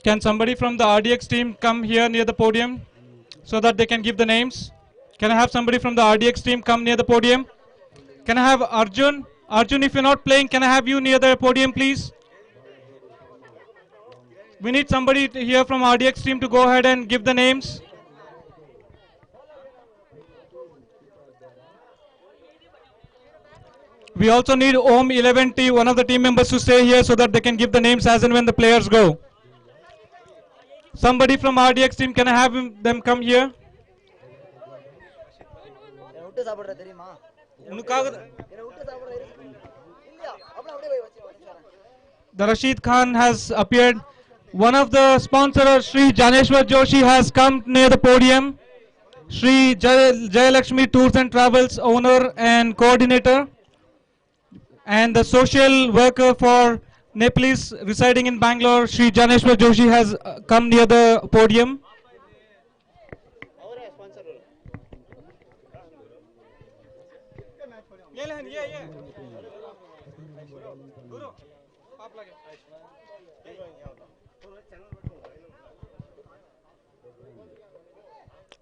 Can somebody from the RDX team come here near the podium so that they can give the names? Can I have somebody from the RDX team come near the podium? Can I have Arjun? Arjun, if you're not playing, can I have you near the podium, please? We need somebody here from RDX team to go ahead and give the names. We also need OM 11T, one of the team members, to stay here so that they can give the names as and when the players go. Somebody from RDX team, can I have them come here? The Rashid Khan has appeared. One of the sponsors, Sri Janeshwar Joshi, has come near the podium. Sri Jayalakshmi Tours and Travels owner and coordinator, and the social worker for Nepalese residing in Bangalore, Sri Janeshwar Joshi, has come near the podium.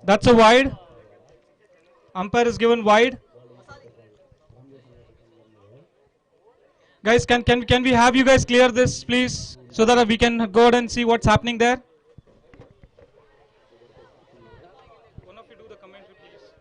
That's a wide. Umpire is given wide. Guys, can we have you guys clear this, please, so that we can go ahead and see what's happening there? One of you do the commentary, please.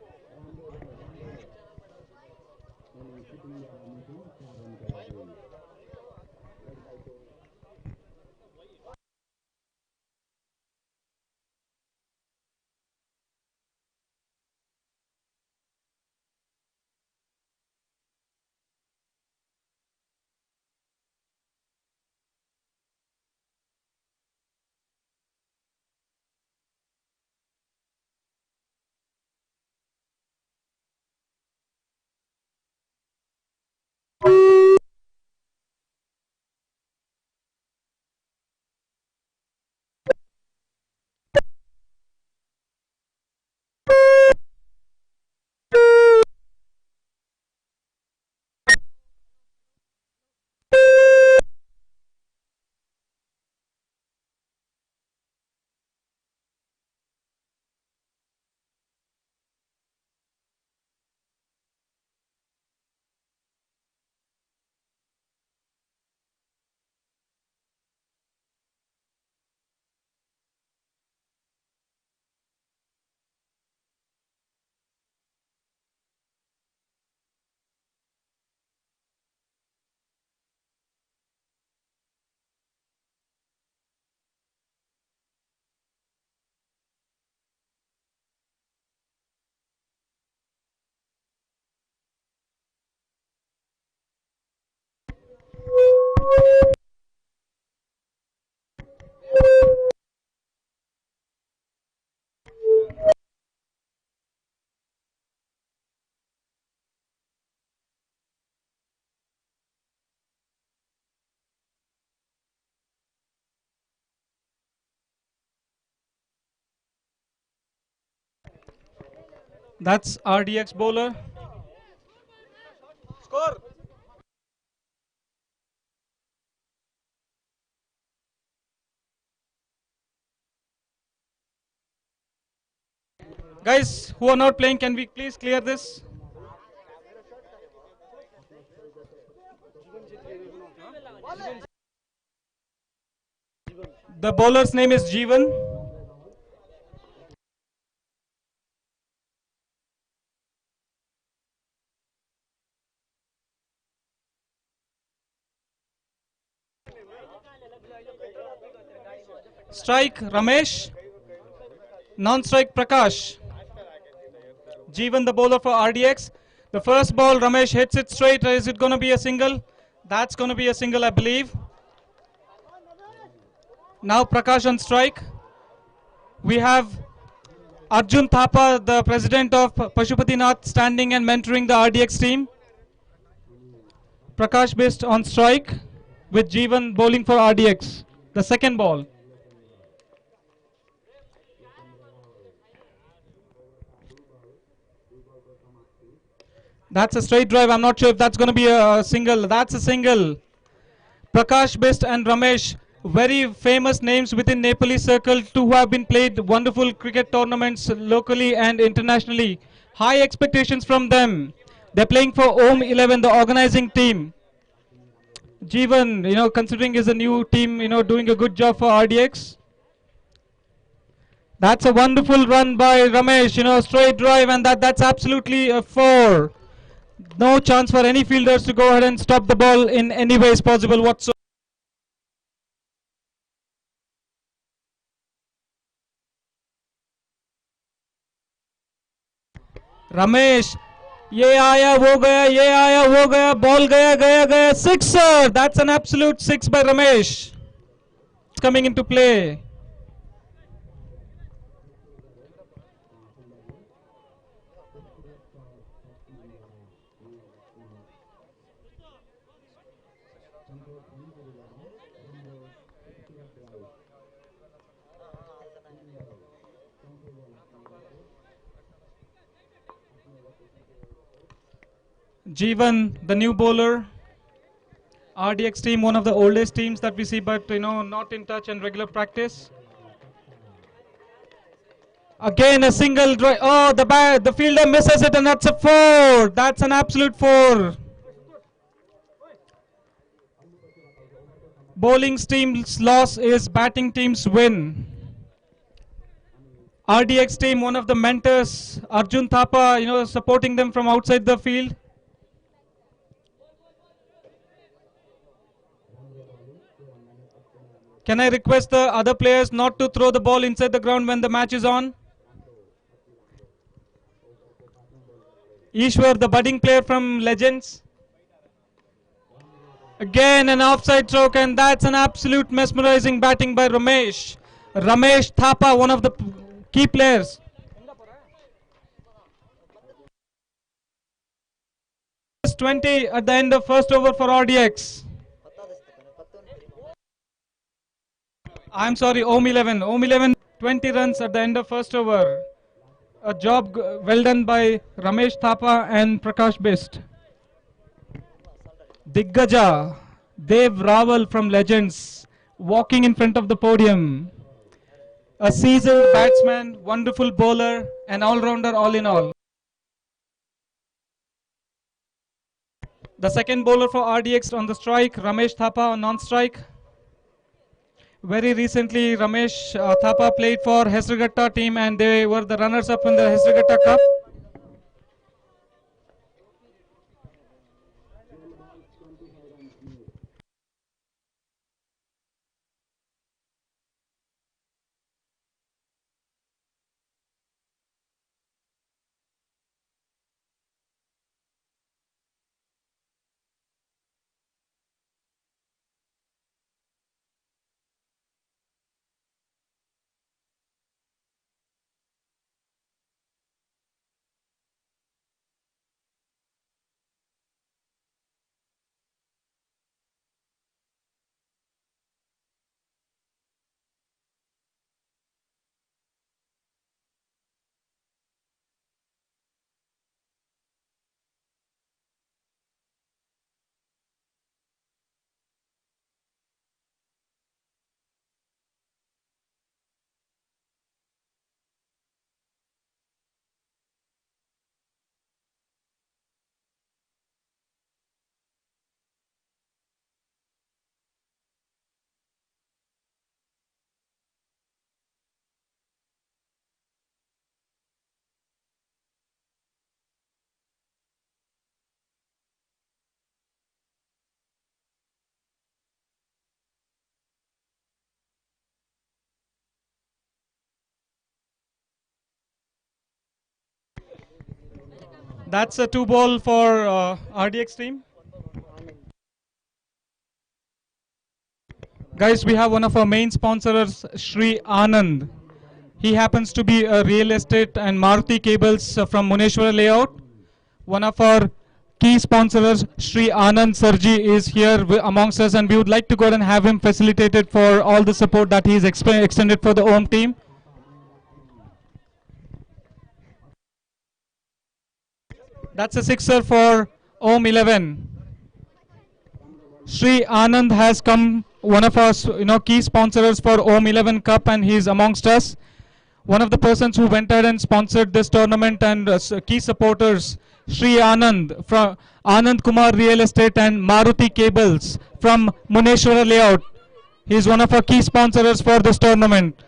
That's RDX bowler. Score. Guys who are not playing, can we please clear this? The bowler's name is Jeevan. Strike Ramesh. Non-strike Prakash. Jeevan, the bowler for RDX. The first ball, Ramesh hits it straight. Is it going to be a single? That's going to be a single, I believe. Now Prakash on strike. We have Arjun Thapa, the president of Pashupatinath, standing and mentoring the RDX team. Prakash Bist on strike with Jeevan bowling for RDX. The second ball. That's a straight drive. I'm not sure if that's going to be a single. That's a single. Prakash Best and Ramesh, very famous names within Nepali circle, two who have been played wonderful cricket tournaments locally and internationally. High expectations from them. They're playing for Om 11, the organizing team. Jeevan, considering is a new team, doing a good job for RDX. That's a wonderful run by Ramesh, straight drive, and that's absolutely a four. No chance for any fielders to go ahead and stop the ball in any ways possible whatsoever. Ramesh ये आया वो गया ये आया वो गया ball गया गया गया sixer. That's an absolute six by Ramesh. It's coming into play. Jeevan, the new bowler. RDX team, one of the oldest teams that we see, but not in touch and regular practice. Again, a single drive. Oh, the fielder misses it, and that's a four. That's an absolute four. Bowling team's loss is batting team's win. RDX team, one of the mentors, Arjun Thapa, supporting them from outside the field. Can I request the other players not to throw the ball inside the ground when the match is on? Ishwar, the budding player from Legends. Again an offside stroke, and that's an absolute mesmerizing batting by Ramesh. Ramesh Thapa, one of the key players. It's 20 at the end of first over for RDX. I'm sorry, Om 11. Om 11, 20 runs at the end of first over. A job well done by Ramesh Thapa and Prakash Best. Diggaja, Dev Rawal from Legends, walking in front of the podium. A seasoned batsman, wonderful bowler, an all-rounder all in all. The second bowler for RDX on the strike, Ramesh Thapa on non-strike. Very recently, Ramesh Thapa played for Hesragatta team, and they were the runners-up in the Hesragatta Cup. That's a 2 ball for RDX team. Guys, we have one of our main sponsors, Sri Anand. He happens to be a real estate and Maruti Cables from Muneshwara Layout. One of our key sponsors, Sri Anand Sarji, is here amongst us, and we would like to go ahead and have him facilitated for all the support that he's extended for the home team. That's a sixer for Om 11. Sri Anand has come, one of our key sponsors for Om 11 Cup, and he's amongst us. One of the persons who went ahead and sponsored this tournament, and key supporters, Sri Anand from Anand Kumar Real Estate and Maruti Cables from Muneshwara Layout. He is one of our key sponsors for this tournament.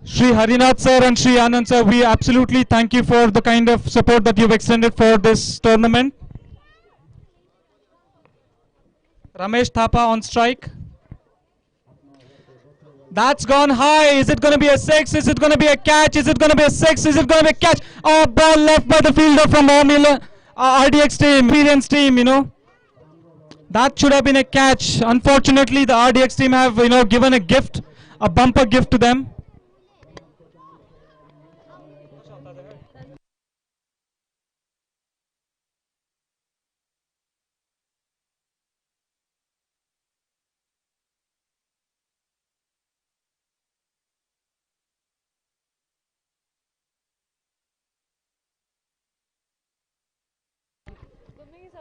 Sri Harinath sir and Sri Anand sir, we absolutely thank you for the kind of support that you've extended for this tournament. Ramesh Thapa on strike. That's gone high. Is it going to be a 6? Is it going to be a catch? Is it going to be a 6? Is it going to be a catch? Oh, ball left by the fielder from RDX team, experienced team, That should have been a catch. Unfortunately, the RDX team have, given a gift, a bumper gift to them.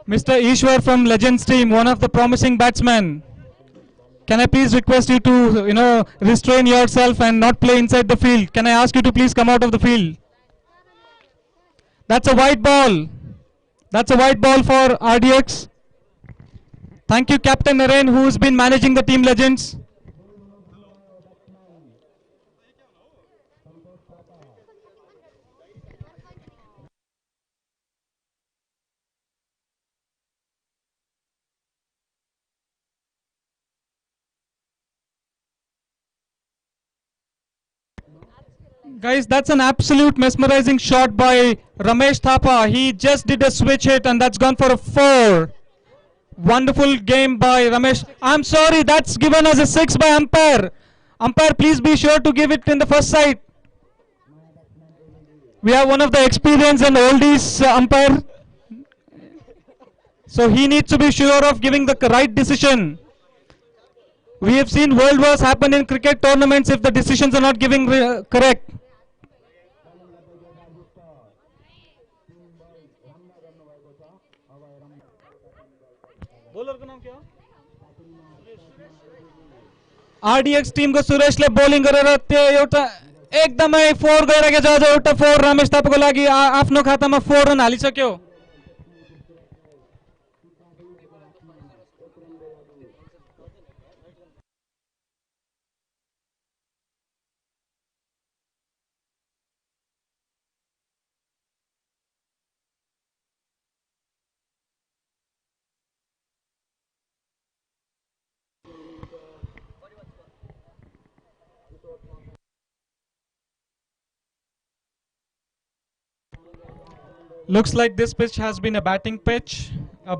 Mr. Ishwar from Legends team, one of the promising batsmen. Can I please request you to, restrain yourself and not play inside the field? Can I ask you to please come out of the field? That's a white ball. That's a white ball for RDX. Thank you, Captain Narain, who's been managing the team Legends. Guys, that's an absolute mesmerizing shot by Ramesh Thapa. He just did a switch hit and that's gone for a 4. Wonderful game by Ramesh. I'm sorry, that's given as a 6 by umpire. Umpire, please be sure to give it in the first side. We have one of the experienced and oldies umpire. So he needs to be sure of giving the right decision. We have seen world wars happen in cricket tournaments if the decisions are not giving correct. RDX team को सुरेशले bowling गरेर त्यो एउटा एकदमै 4 गइरहेको छ। अझ एउटा 4 रमेश थापाको लागि आफ्नो खातामा 4 run हालिसक्यो। Looks like this pitch has been a batting pitch.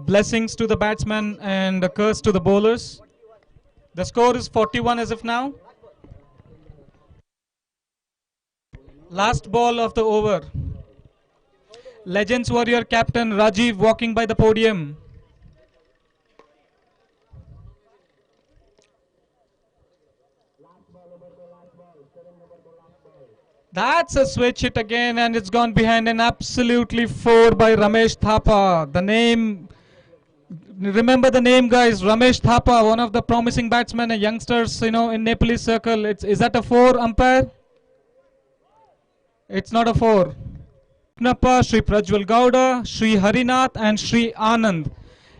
Blessings to the batsmen and a curse to the bowlers. The score is 41 as of now. Last ball of the over. Legends warrior captain Rajiv walking by the podium. That's a switch hit again and it's gone behind, an absolutely 4 by Ramesh Thapa. The name, remember the name guys, Ramesh Thapa, one of the promising batsmen and youngsters, in Nepalese circle. Is that a 4 umpire? It's not a 4. Nappa, Sri Prajwal Gowda, Sri Harinath and Sri Anand.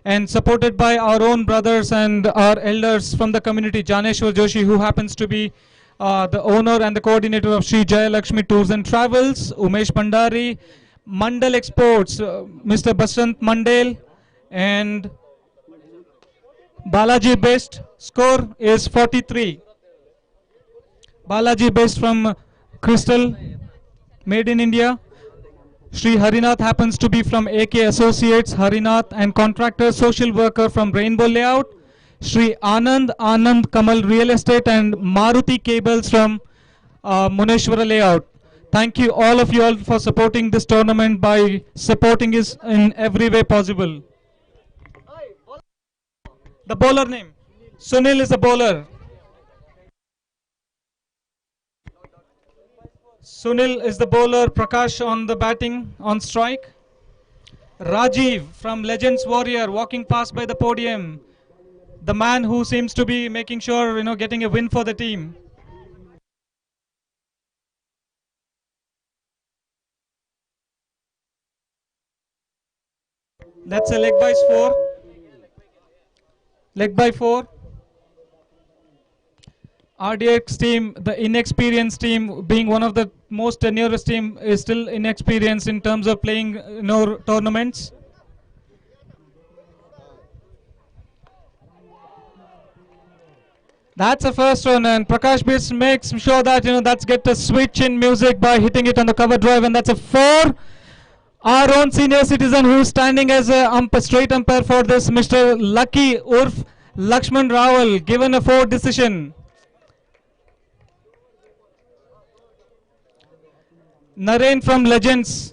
And supported by our own brothers and our elders from the community, Janeshwar Joshi, who happens to be the owner and the coordinator of Sri Jaya Lakshmi Tours and Travels, Umesh Pandari, Mandal Exports, Mr. Basant Mandel, and Balaji Best. Score is 43. Balaji Best from Crystal, made in India. Sri Harinath happens to be from AK Associates, Harinath and contractor, social worker from Rainbow Layout. Sri Anand Kamal Real Estate and Maruti Cables from Muneshwara Layout. Thank you all of you all for supporting this tournament by supporting us in every way possible. The bowler name. Sunil is the bowler. Sunil is the bowler, Prakash on the batting on strike. Rajiv from Legends Warrior walking past by the podium. The man who seems to be making sure, getting a win for the team. That's a leg by 4. Leg by 4. RDX team, the inexperienced team, being one of the most tenuous team, is still inexperienced in terms of playing tournaments. That's the first one, and Prakash Bis makes sure that that's get a switch in music by hitting it on the cover drive, and that's a 4. Our own senior citizen who's standing as a straight umpire for this, Mr. Lucky Urf Lakshman Rawal, given a 4 decision. Naren from Legends.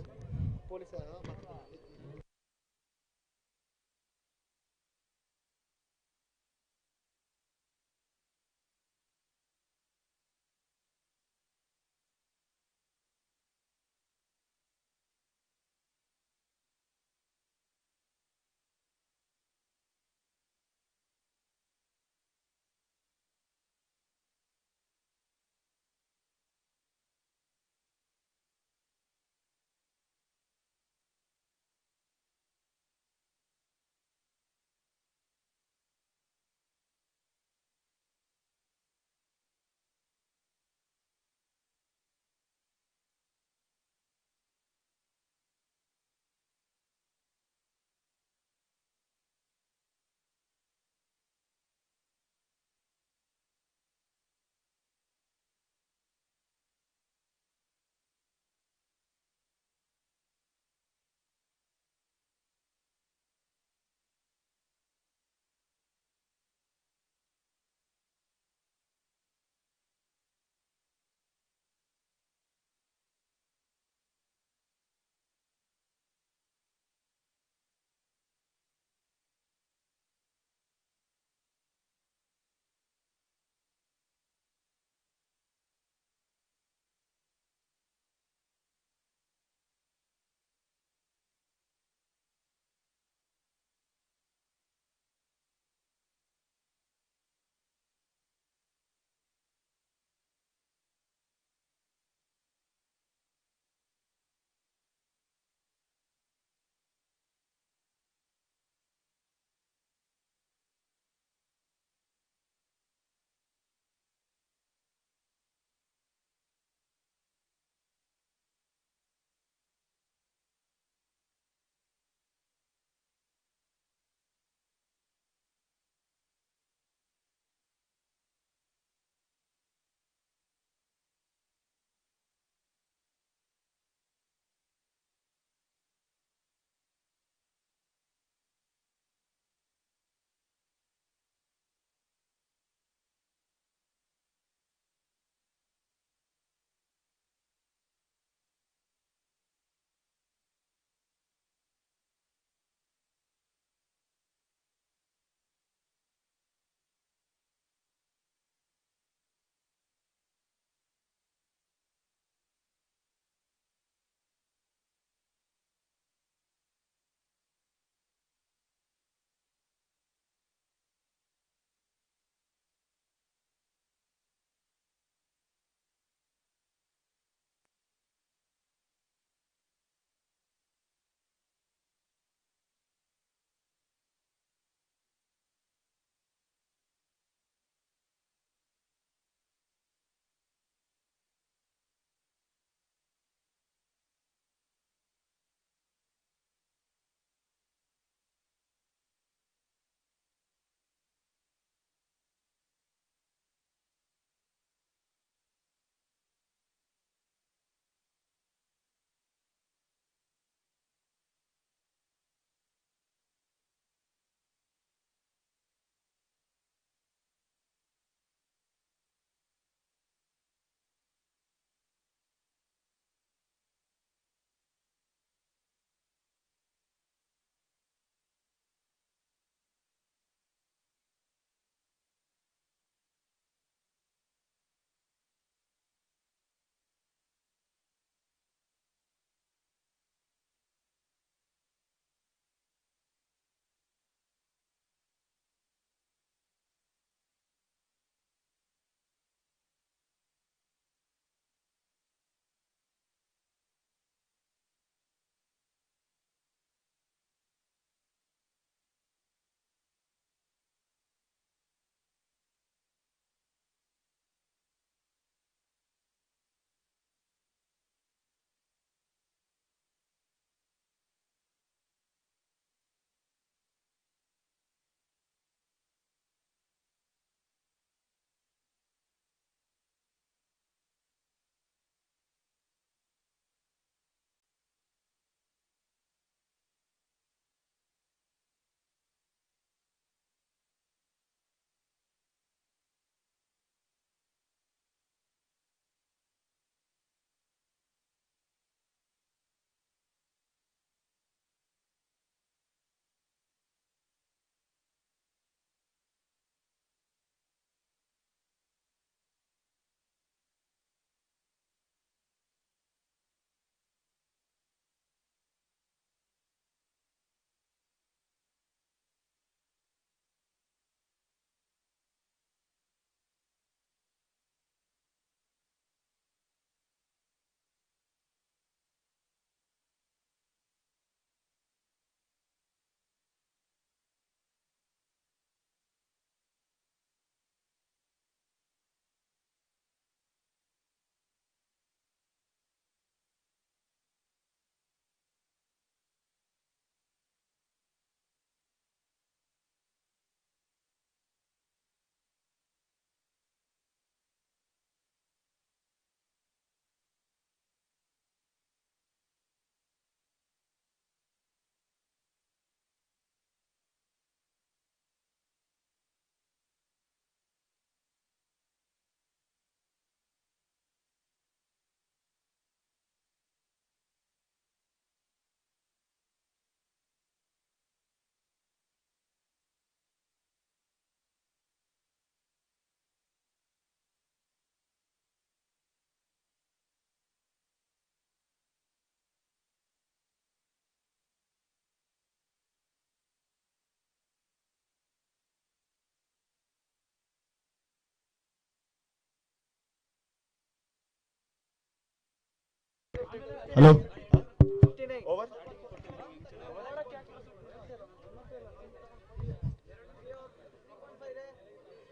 Hello.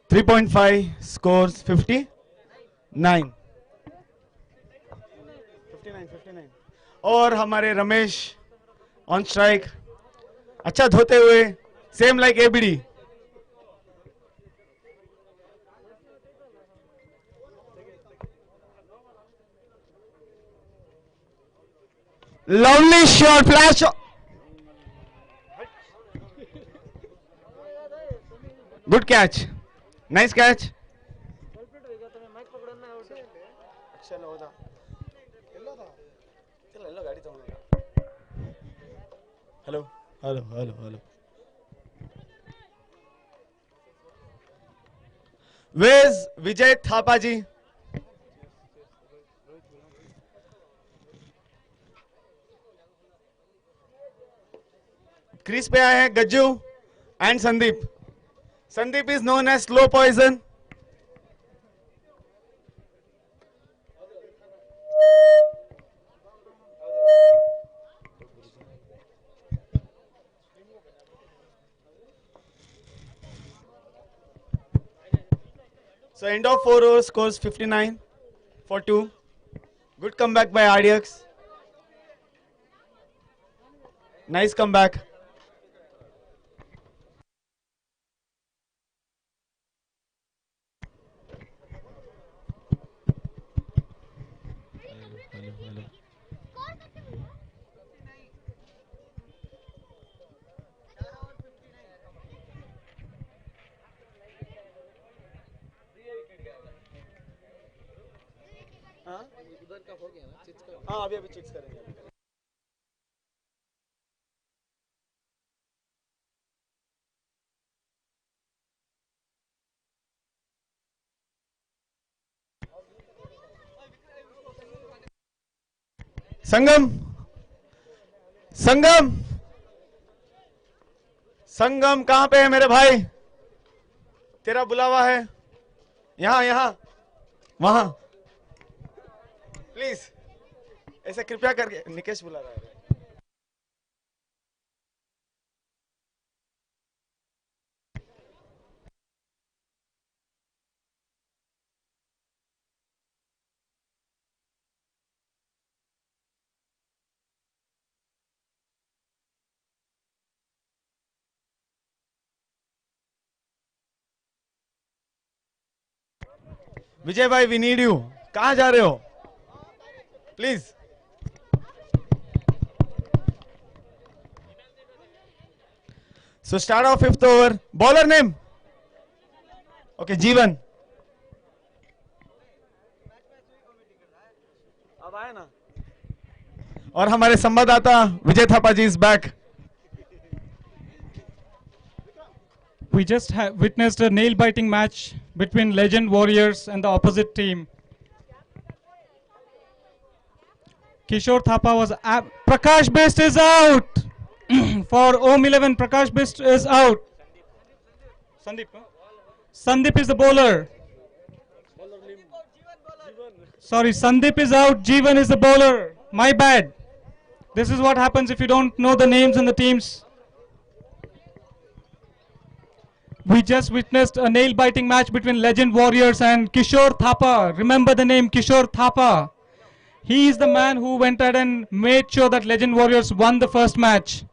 3.5 scores 59. 59. और हमारे Ramesh on strike, अच्छा धोते हुए, same like ABD. Lovely shot, flash shot. Good catch. Nice catch. Hello. Where's Vijay Thapa ji? Crease पे आए हैं Gajju and Sandeep. Sandeep is known as slow poison. So end of 4 overs scores 59 for 2. Good comeback by RDX. Nice comeback. हाँ अभी chits करेंगे. संगम कहां पे है मेरे भाई? तेरा बुलावा है. यहाँ वहां प्लीज. ऐसा कृपया करके. निकेश बुला रहा है. विजय भाई वी नीड यू. कहां जा रहे हो? Please. So start off 5th over. Bowler name? Okay, जीवन. अब आए ना. और हमारे संवाददाता विजय थापा जी is back. We just witnessed a nail-biting match between Legend Warriors and the opposite team. Kishore Thapa was Prakash Best is out for Om 11. Prakash Best is out. Sandeep is the bowler. Sorry, Sandeep is out. Jeevan is the bowler. My bad. This is what happens if you don't know the names and the teams. We just witnessed a nail-biting match between Legend Warriors and Kishore Thapa. Remember the name Kishore Thapa. He is the man who went ahead and made sure that Legend Warriors won the first match.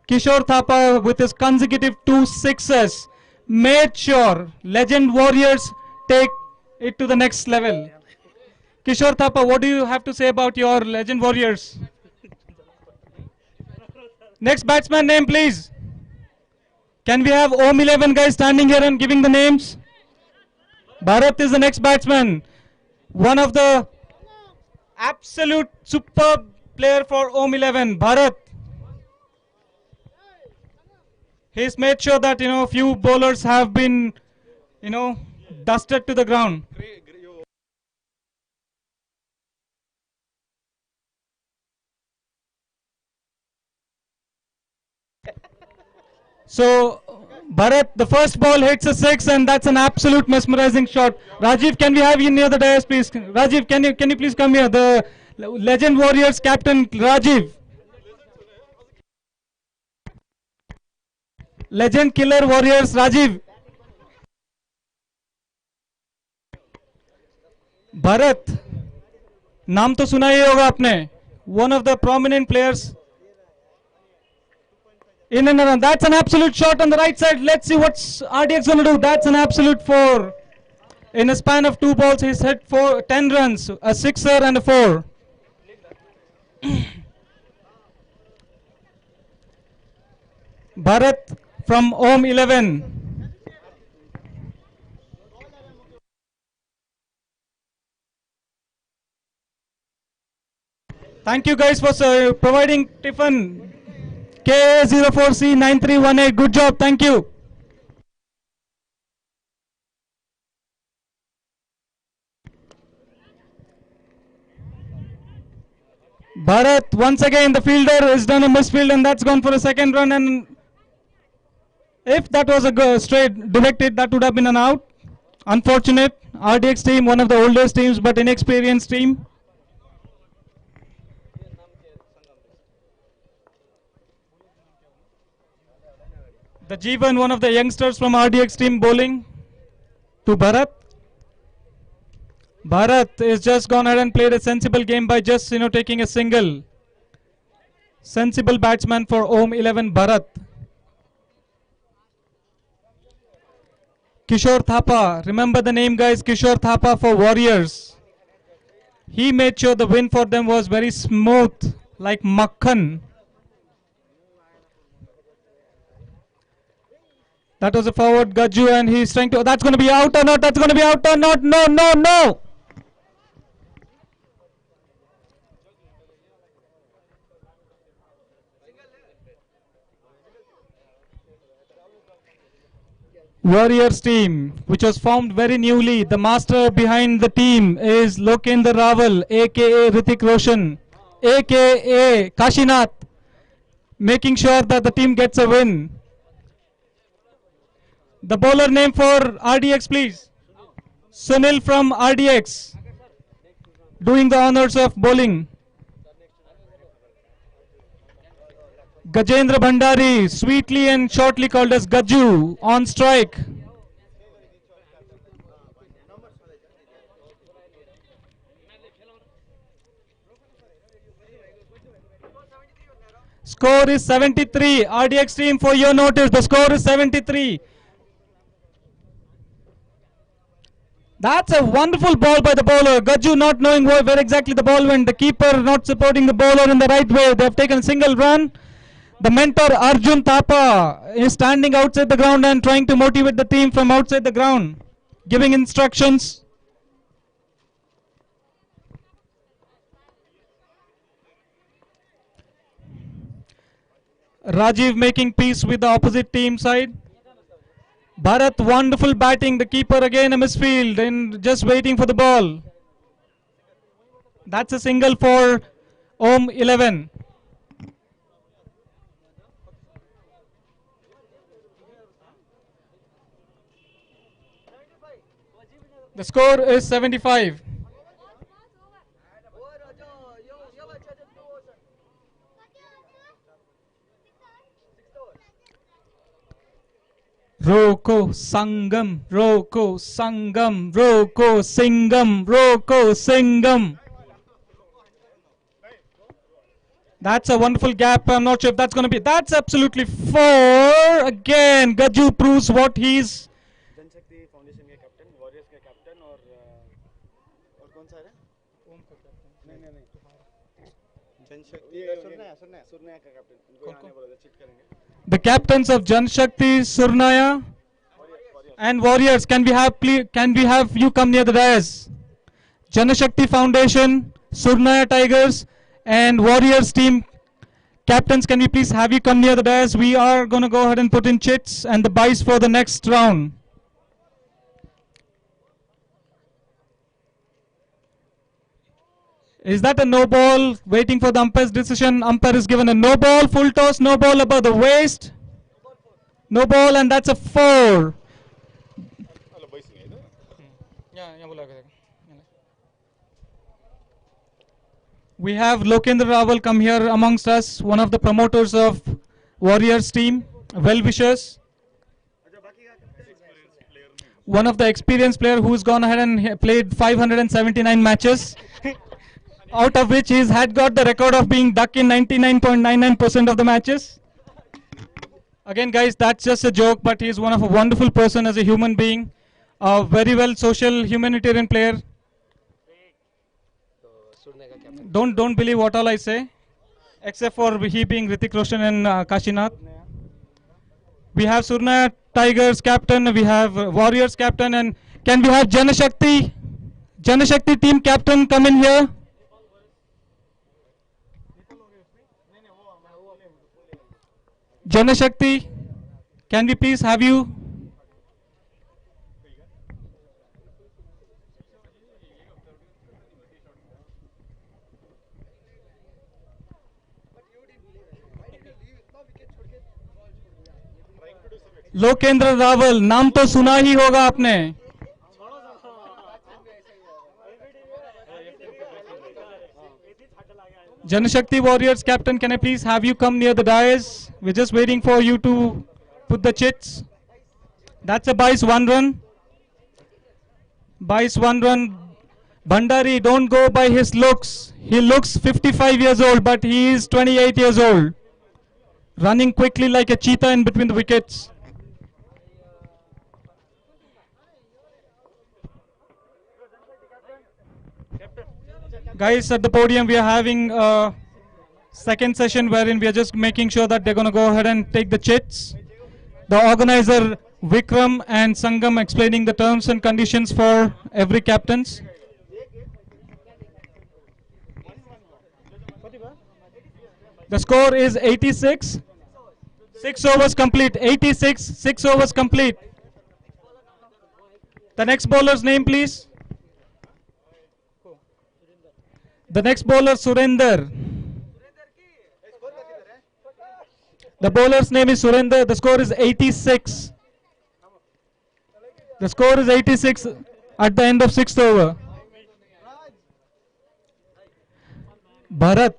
Kishore Thapa, with his consecutive 2 sixes, made sure Legend Warriors take it to the next level. Kishore Thapa, what do you have to say about your Legend Warriors? Next batsman name, please. Can we have Om 11 guys standing here and giving the names? Bharat is the next batsman. One of the absolute superb player for Om 11, Bharat. He's made sure that, few bowlers have been, dusted to the ground. So, Bharat, the first ball hits a 6 and that's an absolute mesmerizing shot. Rajiv, can we have you near the dais, please? Rajiv, can you please come here? The Legend Warriors captain Rajiv. Legend Killer Warriors Rajiv. Bharat, नाम तो सुना ही होगा आपने. One of the prominent players. In and around. That's an absolute shot on the right side. Let's see what's RDX going to do. That's an absolute 4. In a span of 2 balls, he's hit 10 runs, a 6er and a 4. Bharat from Om 11. Thank you guys for providing Tiffin. KA04C9318. Good job. Thank you. Bharat, once again, the fielder has done a misfield and that's gone for a second run. And if that was a straight directed, that would have been an out. Unfortunate. RDX team, one of the oldest teams, but inexperienced team. The Jeevan, one of the youngsters from RDX team, bowling to Bharat. Bharat is just gone ahead and played a sensible game by just taking a single. Sensible batsman for Om 11 Bharat. Kishore Thapa, remember the name guys, Kishore Thapa for Warriors. He made sure the win for them was very smooth, like makhan. That was a forward Gaju and he's trying to, that's going to be out or not, that's going to be out or not, no, no, no. Warriors team, which was formed very newly. The master behind the team is Lokendra Rawal, aka Hrithik Roshan, aka Kashinath, making sure that the team gets a win. The bowler name for RDX, please. Sunil from RDX, doing the honors of bowling. Gajendra Bhandari, sweetly and shortly called as Gaju, on strike. Score is 73. RDX team, for your notice, the score is 73. That's a wonderful ball by the bowler. Gaju not knowing where exactly the ball went. The keeper not supporting the bowler in the right way. They have taken a single run. The mentor Arjun Thapa is standing outside the ground and trying to motivate the team from outside the ground, giving instructions. Rajiv making peace with the opposite team side. Bharat, wonderful batting. The keeper again a misfield and just waiting for the ball. That's a single for Om 11. The score is 75. Roko Sangam, Roko Sangam, Roko Singam, Roko Singam. That's a wonderful gap. I'm not sure if that's going to be. That's absolutely 4. Again, Gaju proves what he's. Janshakti foundation के captain, warriors के captain और कौन सा है? ओम का captain. नहीं. जनशक्ति सुरनाया का captain. इनको आने बोला चिट करेंगे. The captains of Janshakti, Surnaya, and Warriors. Can we have you come near the dais? Janashakti Foundation, Surnaya Tigers, and Warriors team captains. Can we please have you come near the dais? We are going to go ahead and put in chits and the buys for the next round. Is that a no ball? Waiting for the umpire's decision. Umpire is given a no ball, full toss, no ball above the waist. No ball, and that's a 4. We have Lokendra Rawal come here amongst us, one of the promoters of Warriors team, well-wishers. One of the experienced player who's gone ahead and played 579 matches, out of which he's had got the record of being duck in 99.99% of the matches. Again, guys, that's just a joke, but he's one of a wonderful person as a human being, a very well social humanitarian player. Don't believe what all I say, except for he being Hrithik Roshan and Kashinath. We have Surnaya Tigers captain, we have Warriors captain, and can we have Janashakti team captain come in here? Janashakti, can we please have you? Lokendra Rawal, नाम तो सुना ही होगा आपने. Janashakti Warriors captain, can I please have you come near the dais? We're just waiting for you to put the chits. That's a Bice 1 run. Bice 1 run. Bhandari, don't go by his looks. He looks 55 years old, but he is 28 years old. Running quickly like a cheetah in between the wickets. Guys, at the podium we are having a second session wherein we are just making sure that they're going to go ahead and take the chits. The organizer Vikram and Sangam explaining the terms and conditions for every captains. The score is 86. 6 overs complete. 86. 6 overs complete. The next bowler's name, please. The next bowler, Surender. The bowler's name is Surender. The score is 86. The score is 86 at the end of 6th over. Bharat.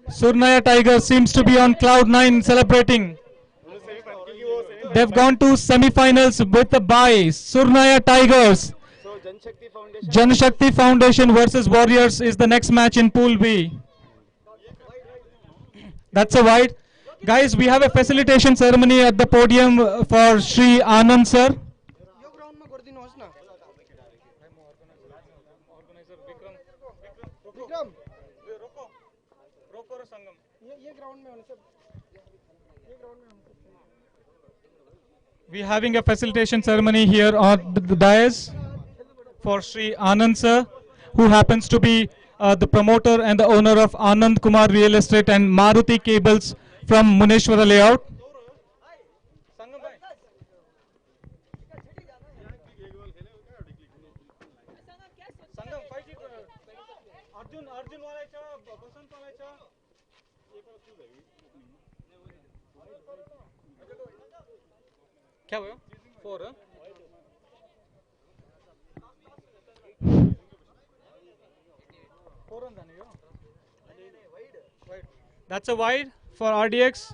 Surnaya Tiger seems to be on cloud 9 celebrating. They've gone to semi-finals with a bye. Surnaya Tigers. So Janashakti Foundation versus Warriors is the next match in Pool B. That's a wide. Guys, we have a facilitation ceremony at the podium for Shri Anand sir. We're having a facilitation ceremony here on the dais for Shri Anand sir, who happens to be the promoter and the owner of Anand Kumar Real Estate and Maruti Cables from Muneshwara Layout. क्या हुआ? 4 That's a wide for RDX.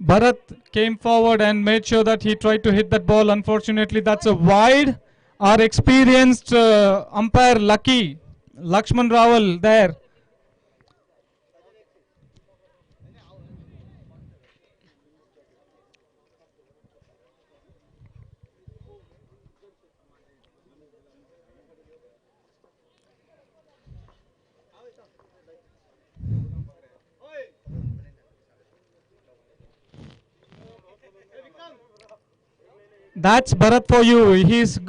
Bharat came forward and made sure that he tried to hit that ball. Unfortunately, that's a wide. Our experienced umpire Lucky, Lakshman Rawal there. That's Bharat for you. He's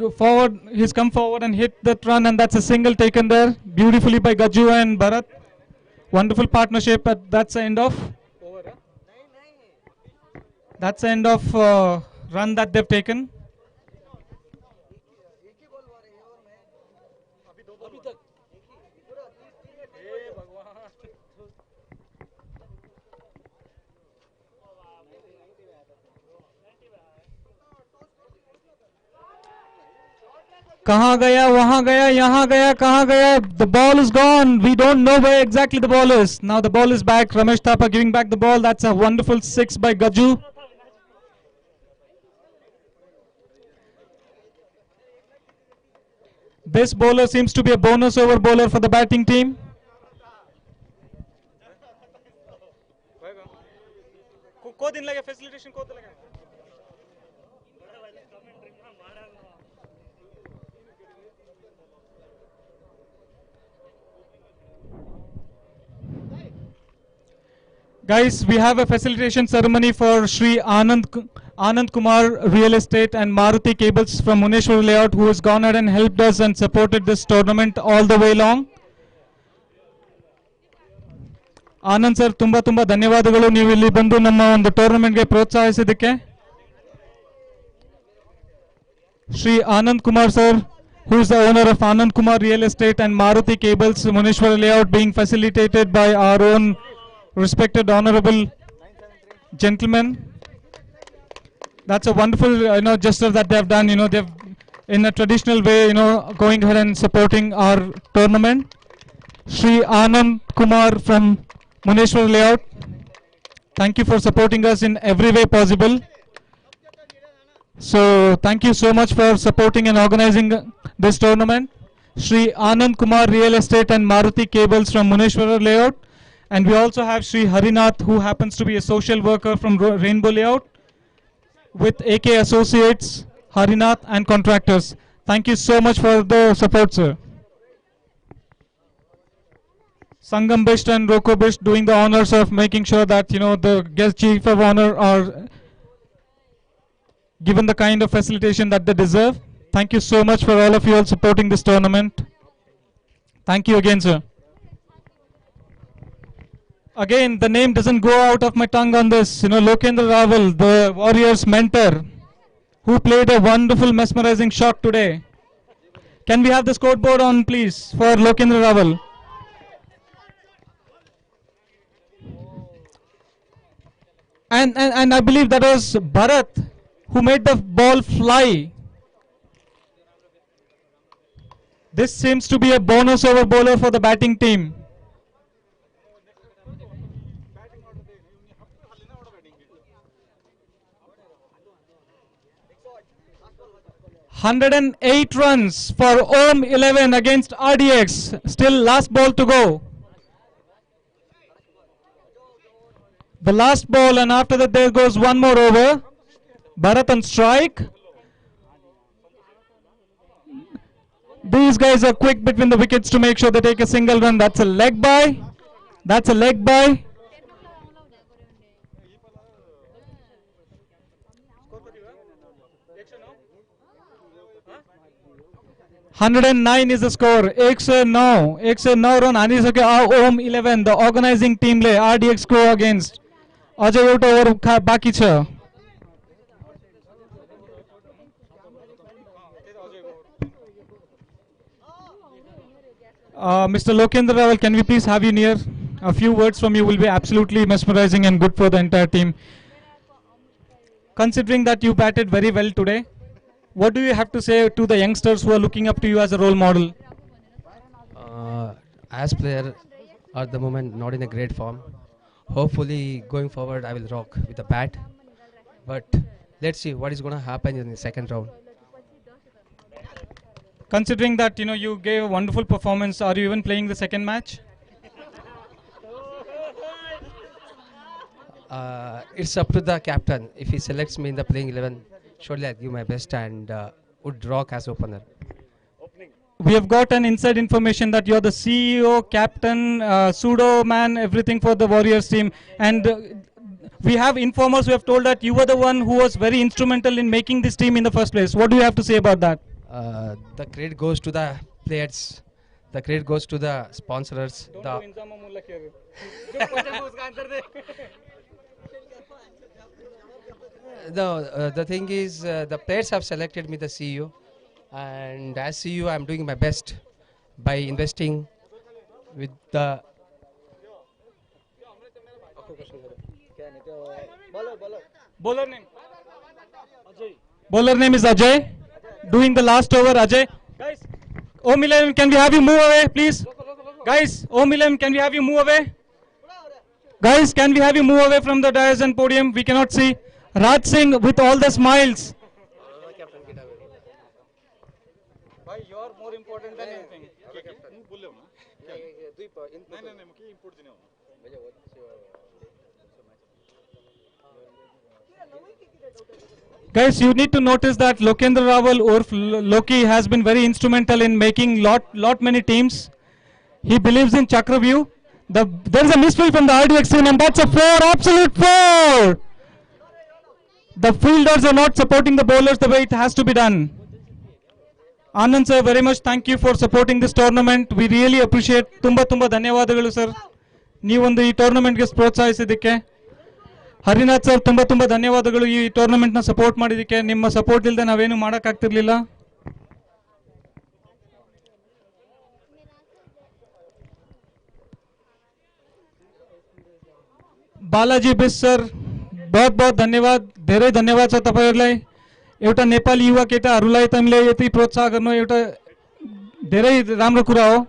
come forward and hit that run, and that's a single taken there beautifully by Gaju and Bharat. Wonderful partnership. That's the end of. That's the end of run that they've taken. कहाँ गया, वहाँ गया, यहाँ गया, कहाँ गया? The ball is gone. We don't know where exactly the ball is. Now the ball is back. Ramesh Thapa giving back the ball. That's a wonderful 6 by Gaju. This bowler seems to be a bonus over bowler for the batting team. Guys, we have a facilitation ceremony for Sri Anand Kumar Real Estate and Maruti Cables from Muneshwar Layout, who has gone ahead and helped us and supported this tournament all the way long. Anand sir, tumba ಧನ್ಯವಾದಗಳು ನೀವು ಇಲ್ಲಿ ಬಂದು ನಮ್ಮ ಒಂದು tournament ಗೆ ಪ್ರೋತ್ಸಾಹಿಸಿದ್ದಕ್ಕೆ. Sri Anand Kumar sir, who is the owner of Anand Kumar Real Estate and Maruti Cables, Muneshwar Layout, being facilitated by our own respected honorable gentlemen. That's a wonderful gesture that they have done. They've in a traditional way, going ahead and supporting our tournament. Sri Anand Kumar from Muneshwar Layout, thank you for supporting us in every way possible. So thank you so much for supporting and organizing this tournament. Sri Anand Kumar Real Estate and Maruti Cables from Muneshwar Layout. And we also have Sri Harinath, who happens to be a social worker from Rainbow Layout, with AK Associates, Harinath and contractors. Thank you so much for the support, sir. Sangam Best and Roko Best doing the honors of making sure that the guest chief of honor are given the kind of facilitation that they deserve. Thank you so much for all of you all supporting this tournament. Thank you again, sir. Again, the name doesn't go out of my tongue on this. Lokendra Raval, the Warriors mentor, who played a wonderful mesmerizing shot today. Can we have the scoreboard on, please, for Lokendra Raval? And I believe that was Bharat who made the ball fly. This seems to be a bonus over bowler for the batting team. 108 runs for Om 11 against RDX. Still last ball to go. The last ball, and after that there goes one more over. Bharat on strike. These guys are quick between the wickets to make sure they take a single run. That's a leg by. That's a leg by. 109 is the score. 109 run आने सके Om 11 the organizing team ले RDX को against Ajay एउटा over बाकी छ. Mr. Lokendra Raval, can we please have you near? A few words from you will be absolutely mesmerizing and good for the entire team. Considering that you batted very well today, what do you have to say to the youngsters who are looking up to you as a role model? As player at the moment not in a great form. Hopefully going forward I will rock with the bat. But let's see what is going to happen in the second round. Considering that you gave a wonderful performance, are you even playing the second match? It's up to the captain. If he selects me in the playing 11, surely I'll give my best and would rock as opener. We have got an inside information that you're the CEO, captain, pseudo man, everything for the Warriors team. And we have informers who have told that you were the one who was very instrumental in making this team in the first place. What do you have to say about that? The credit goes to the players. The credit goes to the sponsors. The thing is, the players have selected me the CEO, and as CEO, I'm doing my best by investing with the. Bowler name is Ajay. Doing the last over, Ajay. Om 11, can we have you move away, please? Guys, Om 11, can we have you move away? Guys, can we have you move away from the dais and podium? We cannot see. Raj Singh with all the smiles. Why you are more important than anything? Guys, you need to notice that Lokendra Rawal Urf Loki has been very instrumental in making lot many teams. He believes in Chakraview. There is a misfield from the RDX team, and that's a 4, absolute 4. The fielders are not supporting the bowlers the way it has to be done. Anand sir, very much thank you for supporting this tournament. We really appreciate. Tumba ಧನ್ಯವಾದಗಳು sir. ನೀವೊಂದು ಈ tournament ಗೆ ಪ್ರೋತ್ಸಾಹಿಸಿದ್ದಕ್ಕೆ. Harinath sir ತುಂಬಾ ಧನ್ಯವಾದಗಳು ಈ tournament ನ support ಮಾಡಿದ್ದಕ್ಕೆ. ನಿಮ್ಮ ಸಪೋರ್ಟ್ ಇಲ್ಲದೆ ನಾವೇನು ಮಾಡಕ್ ಆಗ್ತಿರ್ಲಿಲ್ಲ. बालाजी बिस सर बहुत बहुत धन्यवाद, धेरै धन्यवाद छ तपाईहरुलाई. एउटा नेपाली युवा केटाहरुलाई तिमीले यति प्रोत्साहन गर्नु एउटा धेरै राम्रो कुरा हो.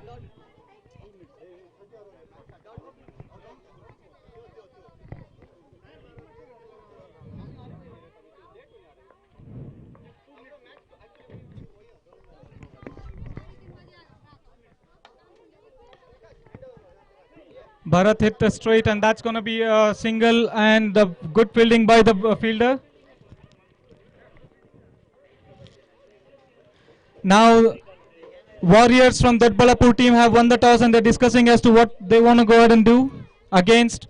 Bharat hit a straight, and that's going to be a single, and a good fielding by the fielder. Now, Warriors from Dodbalapur team have won the toss, and they're discussing as to what they want to go ahead and do against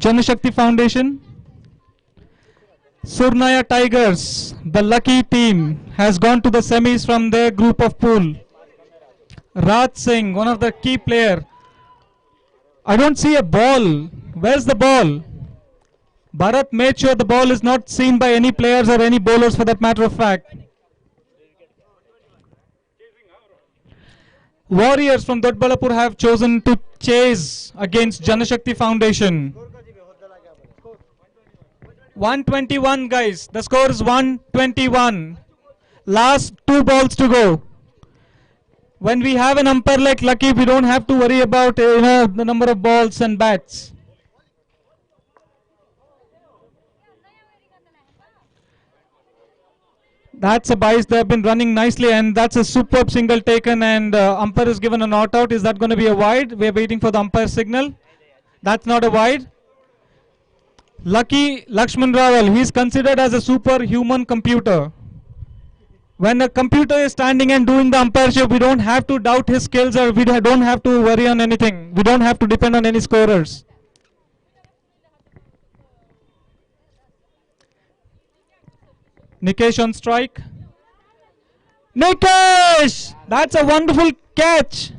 Janashakti Foundation. Surnaya Tigers, the lucky team, has gone to the semis from their group of pool. Raj Singh, one of the key players. I don't see a ball. Where's the ball? Bharat made sure the ball is not seen by any players or any bowlers for that matter of fact. Warriors from Dodbalapur have chosen to chase against Janashakti Foundation. 121 guys. The score is 121. Last 2 balls to go. When we have an umpire like Lucky, we don't have to worry about the number of balls and bats. That's a bias. They have been running nicely, and that's a superb single taken, and umpire is given a not out. Is that going to be a wide? We're waiting for the umpire signal. That's not a wide. Lucky Lakshman Rawal, he's considered as a superhuman computer. When a computer is standing and doing the umpireship, we don't have to doubt his skills, or we don't have to worry on anything. We don't have to depend on any scorers. Nikesh on strike. Nikesh! That's a wonderful catch.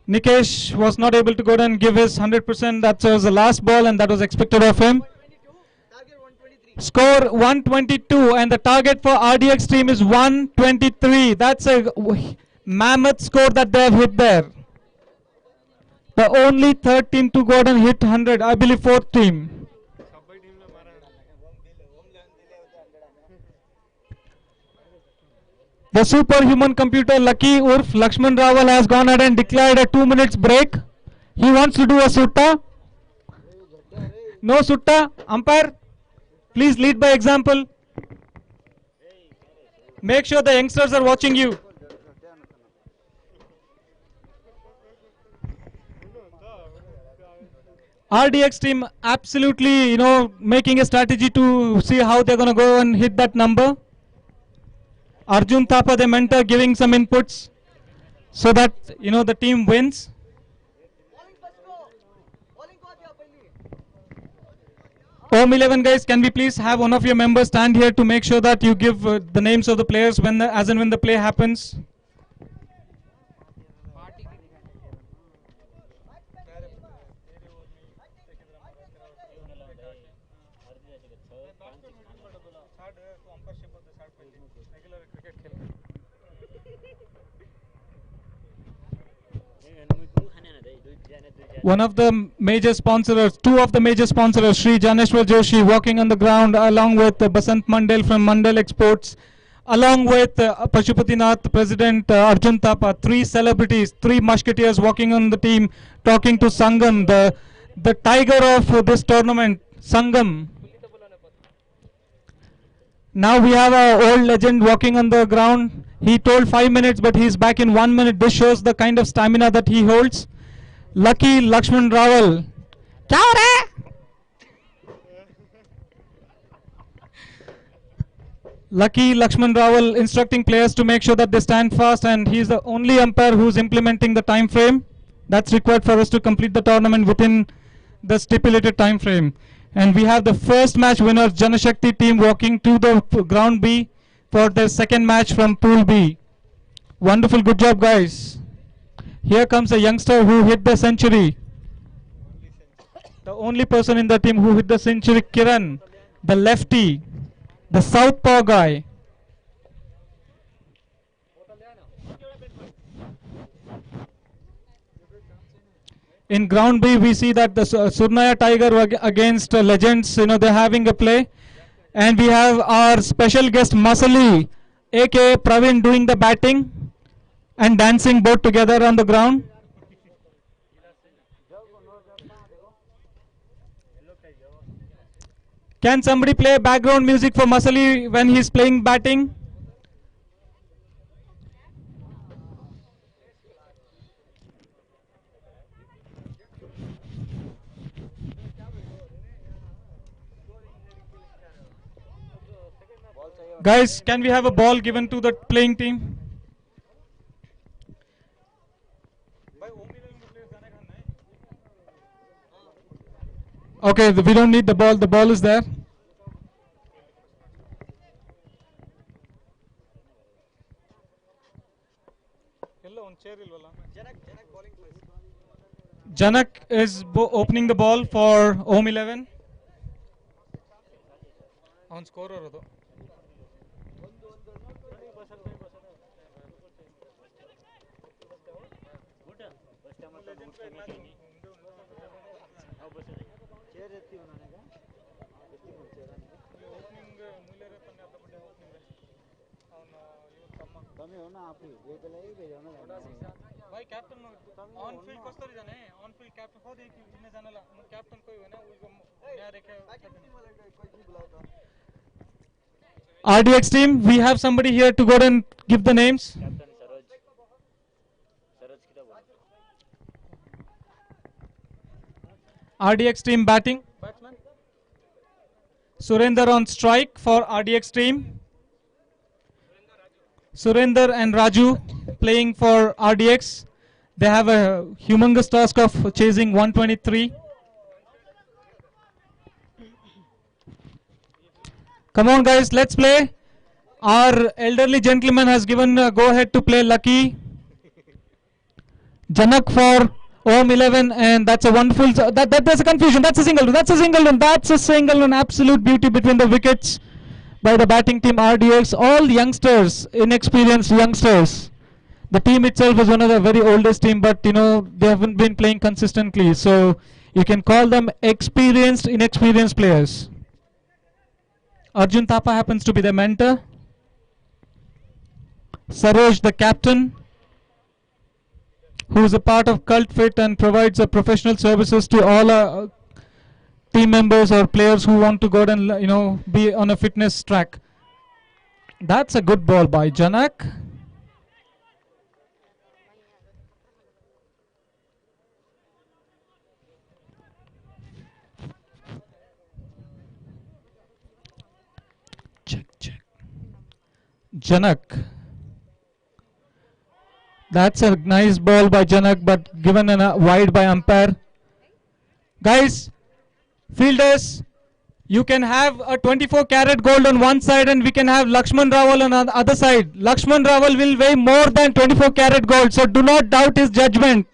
Nikesh was not able to go down and give his 100%. That was the last ball, and that was expected of him. Score 122, and the target for RDX team is 123. That's a mammoth score that they have hit there. The only third team to go and hit 100, I believe fourth team. The superhuman computer Lucky Urf Lakshman Rawal has gone ahead and declared a 2 minutes break. He wants to do a sutta. No sutta. Umpire, please lead by example. Make sure the youngsters are watching you. RDX team absolutely, making a strategy to see how they're going to go and hit that number. Arjun Thapa, the mentor, giving some inputs so that, the team wins. Om 11 guys, can we please have one of your members stand here to make sure that you give the names of the players as and when the play happens. One of the major sponsors, 2 of the major sponsors, Sri Janeshwar Joshi walking on the ground along with Basant Mandel from Mandel Exports, along with Pashupatinath, President Arjun Thapa, three celebrities, three musketeers walking on the team, talking to Sangam, the tiger of this tournament, Sangam. Now we have our old legend walking on the ground. He told 5 minutes, but he's back in 1 minute. This shows the kind of stamina that he holds. Lucky Lakshman Rawal. Kya ho raha hai? Lucky Lakshman Rawal instructing players to make sure that they stand fast, and he's the only umpire who's implementing the time frame that's required for us to complete the tournament within the stipulated time frame. And we have the first match winner, Janashakti team, walking to the ground B for their second match from Pool B. Wonderful, good job, guys. Here comes a youngster who hit the century. The only person in the team who hit the century, Kiran, the lefty, the southpaw guy. In ground B, we see that the Surnaya Tiger against Legends, they're having a play. And we have our special guest, Masali, aka Praveen, doing the batting and dancing both together on the ground. Can somebody play background music for Masali when he's playing batting? Guys, can we have a ball given to the playing team? Okay, we don't need the ball. The ball is there. Janak is opening the ball for Home 11. On scorer ado. भाई captain on field कसरी जाने on field captain हो देखि इने जानला captain कोई हो ना उनको नया रेखे RDX team, we have somebody here to go and give the names. Captain Saroj kita bola. RDX team batting. Batsman. Surender on strike for RDX team. Surender and Raju playing for RDX. They have a humongous task of chasing 123. Come on guys, let's play. Our elderly gentleman has given a go ahead to play Lucky. Janak for Home 11, and that's a wonderful, that's a confusion, that's a single run, that's a single run, that's a single run, absolute beauty between the wickets by the batting team RDX, all youngsters, inexperienced youngsters. The team itself is one of the very oldest team, but they haven't been playing consistently, so you can call them experienced, inexperienced players. Arjun Thapa happens to be the mentor. Saroj, the captain, who is a part of Cult Fit and provides professional services to all team members or players who want to go and be on a fitness track. That's a good ball by Janak. Check. Janak. That's a nice ball by Janak, but given a wide by umpire. Guys, fielders, you can have a 24-carat gold on one side and we can have Lakshman Rawal on the other side. Lakshman Rawal will weigh more than 24-carat gold, so do not doubt his judgment.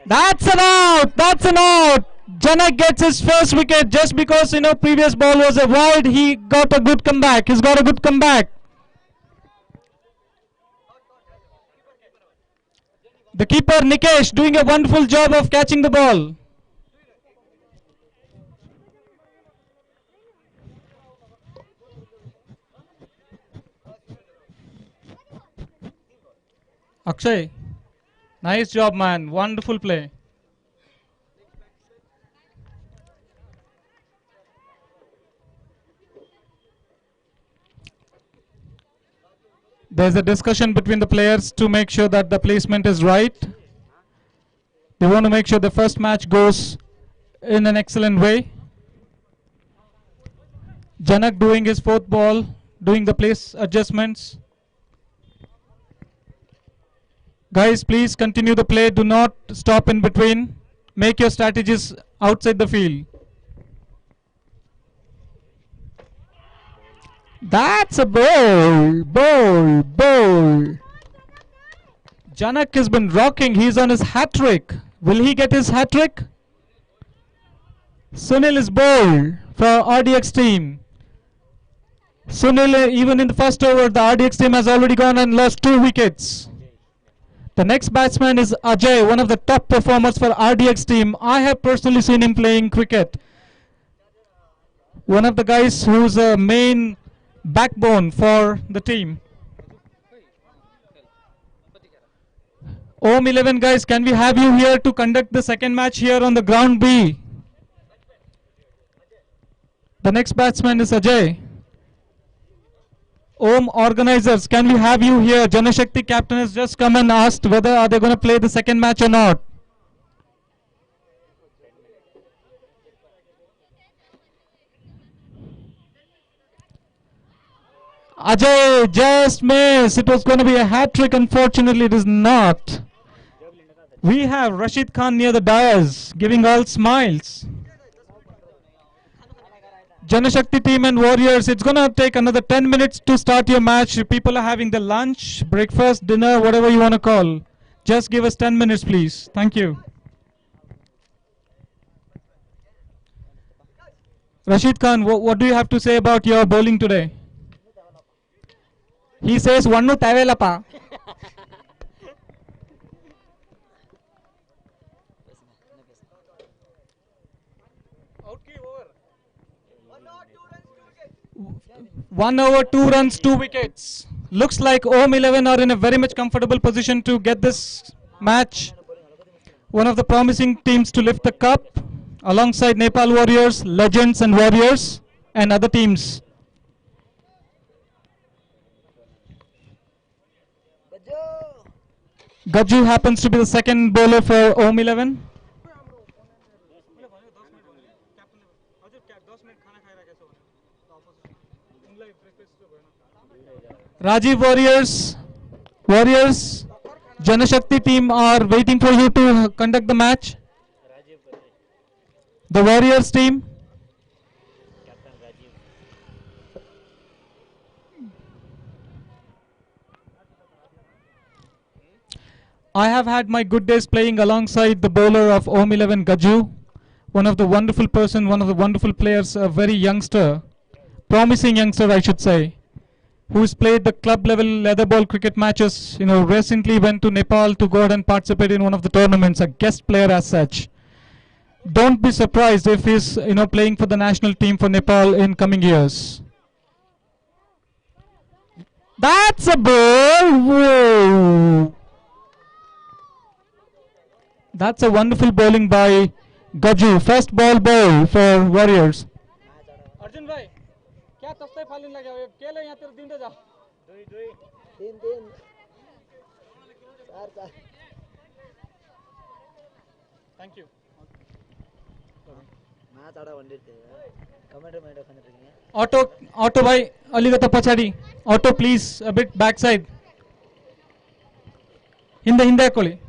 That's an out! That's an out! Janak gets his first wicket just because, previous ball was a wide. He got a good comeback. He's got a good comeback. The keeper, Nikesh, doing a wonderful job of catching the ball. Akshay, nice job, man. Wonderful play. There's a discussion between the players to make sure that the placement is right. They want to make sure the first match goes in an excellent way. Janak doing his fourth ball, doing the place adjustments. Guys, please continue the play. Do not stop in between. Make your strategies outside the field. That's a ball. Janak has been rocking. He's on his hat trick. Will he get his hat trick? Sunil is bowled for RDX team. Sunil, even in the first over, the RDX team has already gone and lost 2 wickets. The next batsman is Ajay, one of the top performers for RDX team. I have personally seen him playing cricket. One of the guys who's a main backbone for the team. Om 11 guys, can we have you here to conduct the second match here on the ground B? The next batsman is Ajay. Om organizers, can we have you here? Janashakti captain has just come and asked whether are they going to play the second match or not. Ajay just missed. It was going to be a hat trick. Unfortunately, it is not. We have Rashid Khan near the dais, giving all smiles. Janashakti team and Warriors, it's going to take another 10 minutes to start your match. People are having the lunch, breakfast, dinner, whatever you want to call. Just give us 10 minutes, please. Thank you. Rashid Khan, what do you have to say about your bowling today? He says, "Vannu tavelapa." One over, 2 runs, 2 wickets. Looks like Om 11 are in a very much comfortable position to get this match. One of the promising teams to lift the cup alongside Nepal Warriors, Legends and Warriors and other teams. Gaju happens to be the second bowler for Om 11. Rajiv Warriors, Janashakti team are waiting for you to conduct the match. The Warriors team. I have had my good days playing alongside the bowler of Om 11, Gaju. One of the wonderful players, a very youngster, promising youngster I should say, who's played the club level leather ball cricket matches, recently went to Nepal to go ahead and participate in one of the tournaments, a guest player as such. Don't be surprised if he's playing for the national team for Nepal in coming years. That's a ball! Whoa! That's a wonderful bowling by Gaju. First ball for Warriors. Arjun bhai, kya tastai falin lagya ho? Kele yahan tere din de ja. Tin. Char. Thank you. Match ada one day. Comment mind khane rakhiye. Auto bhai, aligata pachadi. Auto please, a bit backside. Hinda koli.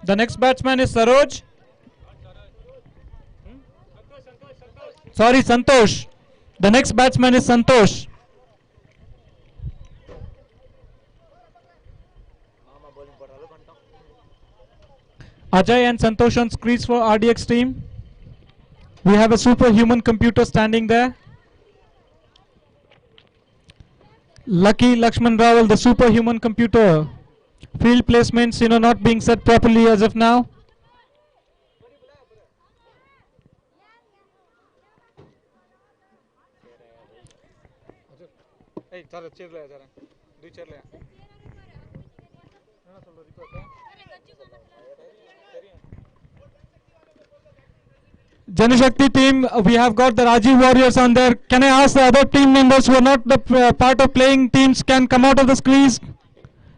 The next batsman is Saroj. Sorry, Santosh. The next batsman is Santosh. Ajay and Santosh on crease for RDX team. We have a superhuman computer standing there. Lucky Lakshman Rawal, the superhuman computer. Field placements, not being set properly as of now. Janashakti team, we have got the Rajiv Warriors on there. Can I ask the other team members who are not the part of playing teams can come out of the crease?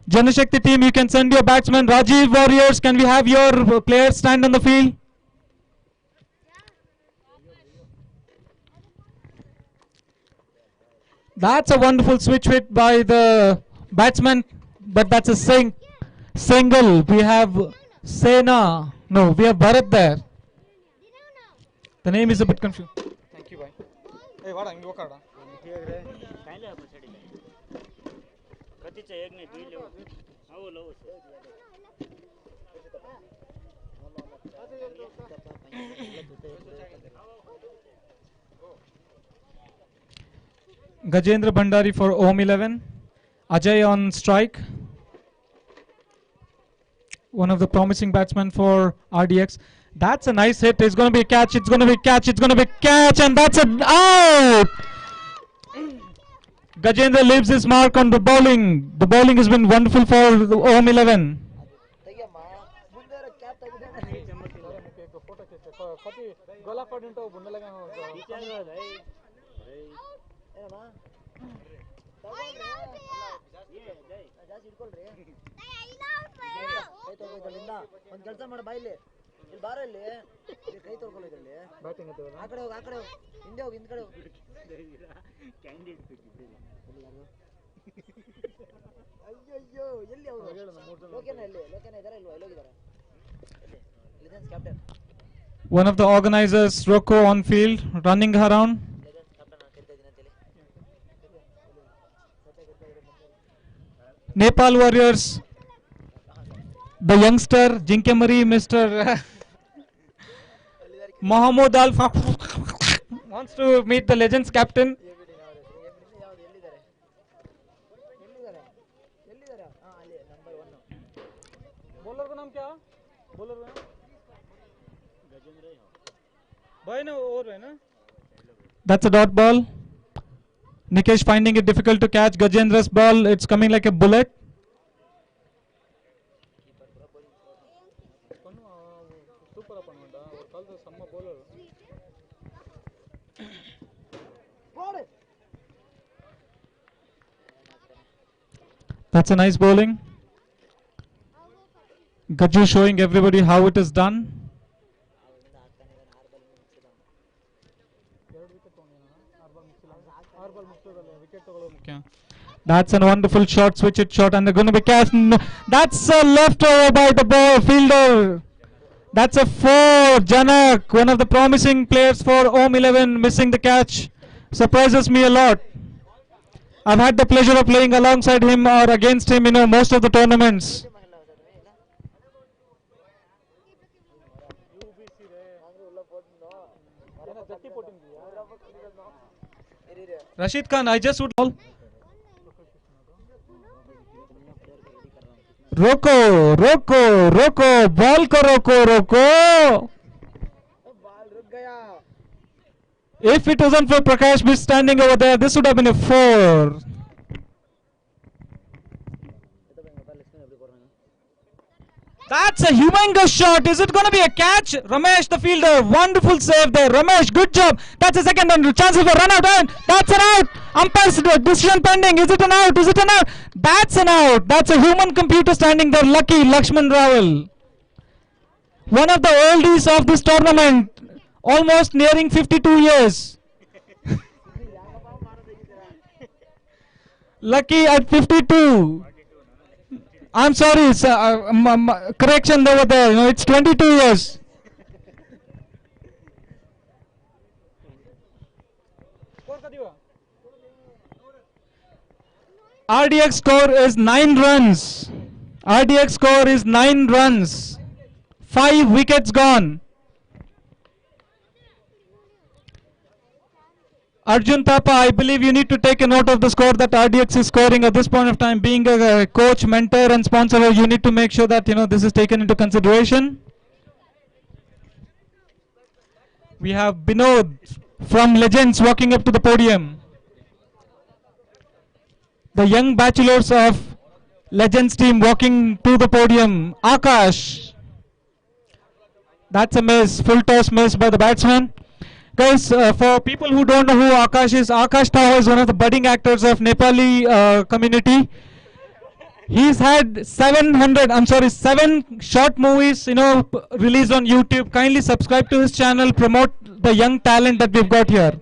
Janashakti team, you can send your batsmen. Rajiv Warriors, can we have your players stand on the field? That's a wonderful switch hit by the batsman, but that's a single. We have Sena. No, we have Bharat there. The name is a bit confused. Thank you, bhai. Hey, vada, ingo kada. Gajendra Bhandari for Om 11. Ajay on strike. One of the promising batsmen for RDX. That's a nice hit. It's going to be a catch. It's going to be a catch. It's going to be a catch. And that's an out. Gajendra leaves his mark on the bowling. The bowling has been wonderful for Om 11. ಒಂದು ಕೆಲಸ ಮಾಡು ಬಾಯಿಲಿ ಇಲ್ಲಿ ಬಾರ ಇಲ್ಲಿ ಕೈ ತೊಳ್ಕೊಳ್ಳೋ ಇದರಲ್ಲಿ ಆ ಕಡೆ ಹೋಗಿ ಹಿಂದೆ ಹೋಗಿ ಹಿಂದ್ಕಡೆ ಹೋಗಿ ಅಯ್ಯೋ ಎಲ್ಲಿ ಅವರು ಲೋಕೇನ ಇದಾರೆ ಇಲ್ವಾ ಎಲ್ಲಿ ಹೋಗಿದ್ದಾರೆ legends captain One of the organizers, Rocco, on field, running around. Nepal Warriors, the youngster, Jinkemari, Mr. Mohammad Al wants to meet the Legends captain. That's a dot ball. Nikesh finding it difficult to catch Gajendra's ball. It's coming like a bullet. That's a nice bowling. Gaju showing everybody how it is done. That's a wonderful shot, switch it shot, and they're going to be cast. That's a left over by the ball fielder. That's a 4. Janak, one of the promising players for Om 11, missing the catch. Surprises me a lot. I've had the pleasure of playing alongside him or against him in most of the tournaments. Rashid Khan, I just would all. Roko, ball ko roko. If it wasn't for Prakash Mish standing over there, this would have been a 4. That's a humongous shot. Is it going to be a catch? Ramesh, the fielder, wonderful save there. Ramesh, good job. That's a second and chances for run out. And that's an out. Umpire's decision pending. Is it an out? Is it an out? That's an out. That's a human computer standing there. Lucky Lakshman Rawal. One of the oldies of this tournament. Almost nearing 52 years. Lucky at 52. I'm sorry, sir, correction over there. It's 22 years. RDX score is 9 runs. RDX score is 9 runs. 5 wickets gone. Arjun Thapa, I believe you need to take a note of the score that RDX is scoring at this point of time. Being a coach, mentor and sponsor, you need to make sure that this is taken into consideration. We have Binod from Legends walking up to the podium. The young bachelors of Legends team walking to the podium. Akash. That's a miss, full toss miss by the batsman. Guys, for people who don't know who Akash is, Akash Tawa is one of the budding actors of Nepali community. He's had 7 short movies, released on YouTube. Kindly subscribe to his channel, promote the young talent that we've got here.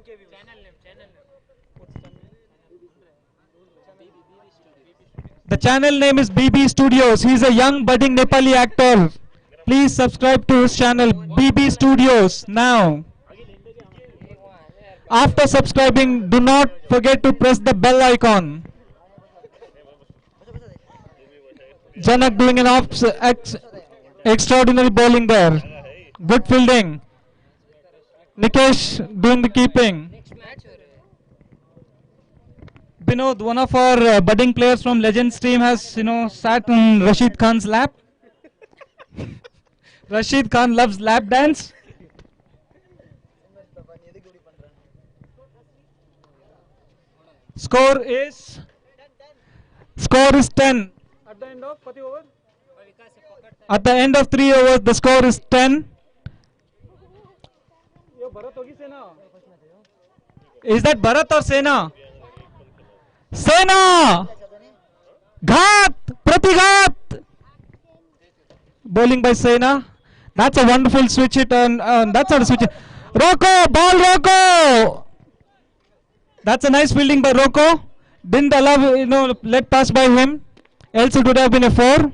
The channel name is BB Studios. He's a young budding Nepali actor. Please subscribe to his channel, BB Studios, now. After subscribing, do not forget to press the bell icon. Janak doing an extraordinary bowling there. Good fielding. Nikesh doing the keeping. Binod, one of our budding players from Legends team has, sat on Rashid Khan's lap. Rashid Khan loves lap dance. Score is 10. At the end of 3 overs, the score is 10. Is that Bharat or Sena? Sena! Ghat! Pratighat! Bowling by Sena. That's a wonderful switch hit, and that's not a switch hit. Rocco! Ball Rocco! That's a nice fielding by Rocco. Didn't allow, let pass by him. Else it would have been a 4.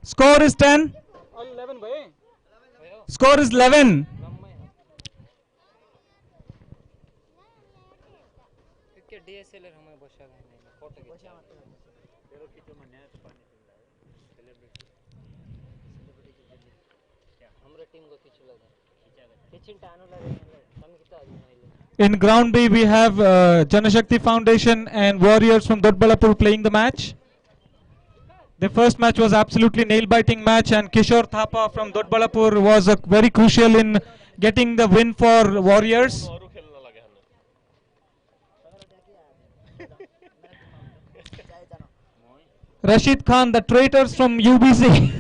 Score is 10. Score is 11. In ground B, we have Janashakti Foundation and Warriors from Dodbalapur playing the match. The first match was absolutely nail-biting match, and Kishore Thapa from Dodbalapur was very crucial in getting the win for Warriors. Rashid Khan, the traitors from UBC.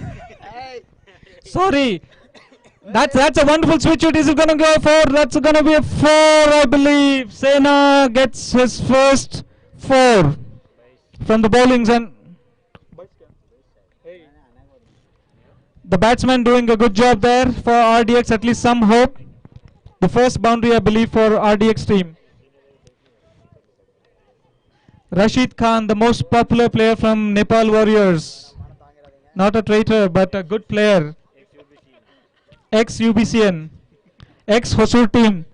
Sorry. That's a wonderful switch. Is it going to go 4? That's going to be a 4, I believe. Sena gets his first 4 from the bowlings, and the batsman doing a good job there for RDX, at least some hope. The first boundary, I believe, for RDX team. Rashid Khan, the most popular player from Nepal Warriors. Not a traitor, but a good player. Ex-UBCN. Ex-Hosur team.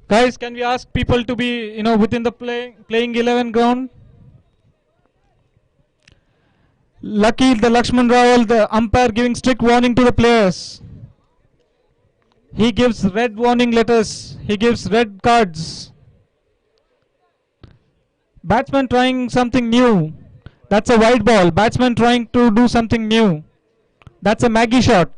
Guys, can we ask people to be, within the playing 11 ground? Lucky the Lakshman Rawal, the umpire, giving strict warning to the players. He gives red warning letters. He gives red cards. Batsman trying something new. That's a wide ball. Batsman trying to do something new. That's a Maggie shot.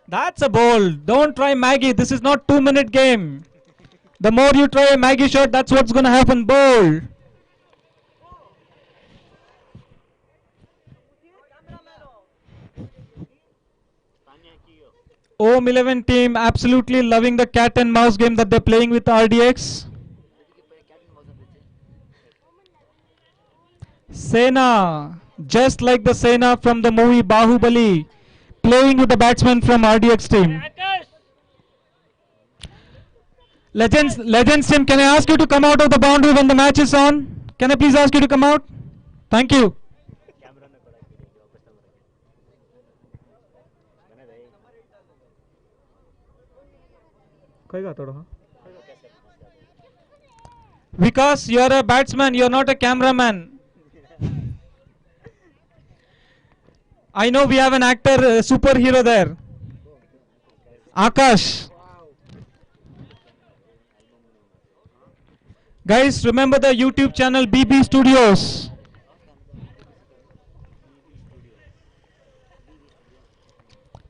That's a bowl. Don't try Maggie. This is not 2-minute game. The more you try a Maggie shot, that's what's going to happen. Bowl. OM11 team absolutely loving the cat and mouse game that they're playing with RDX. Sena, just like the Sena from the movie Bahubali, playing with the batsman from RDX team. Legends team, can I ask you to come out of the boundary when the match is on? Can I please ask you to come out? Thank you. Vikas, you are a batsman, you are not a cameraman. I know we have an actor, superhero there. Akash. Guys, remember the YouTube channel BB Studios.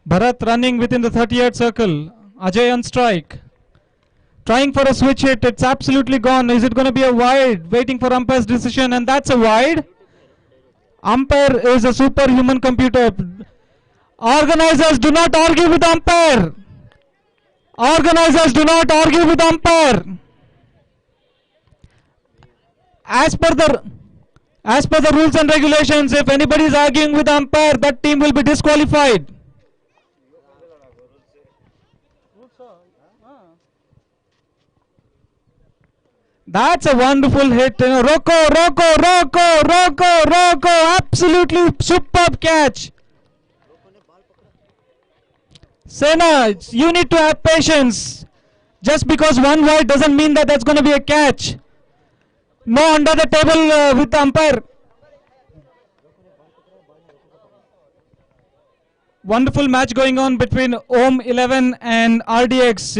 Bharat running within the 30-yard circle. Ajay on strike. Trying for a switch hit. It's absolutely gone. Is it going to be a wide? Waiting for umpire's decision, and that's a wide. Umpire is a superhuman computer. Organizers, do not argue with umpire. Organizers, do not argue with umpire. As per the rules and regulations, if anybody is arguing with umpire, that team will be disqualified. That's a wonderful hit. Rocco. Absolutely superb catch. Sena, you need to have patience. Just because one wide doesn't mean that that's going to be a catch. No under the table with the umpire. Wonderful match going on between Om 11 and RDX.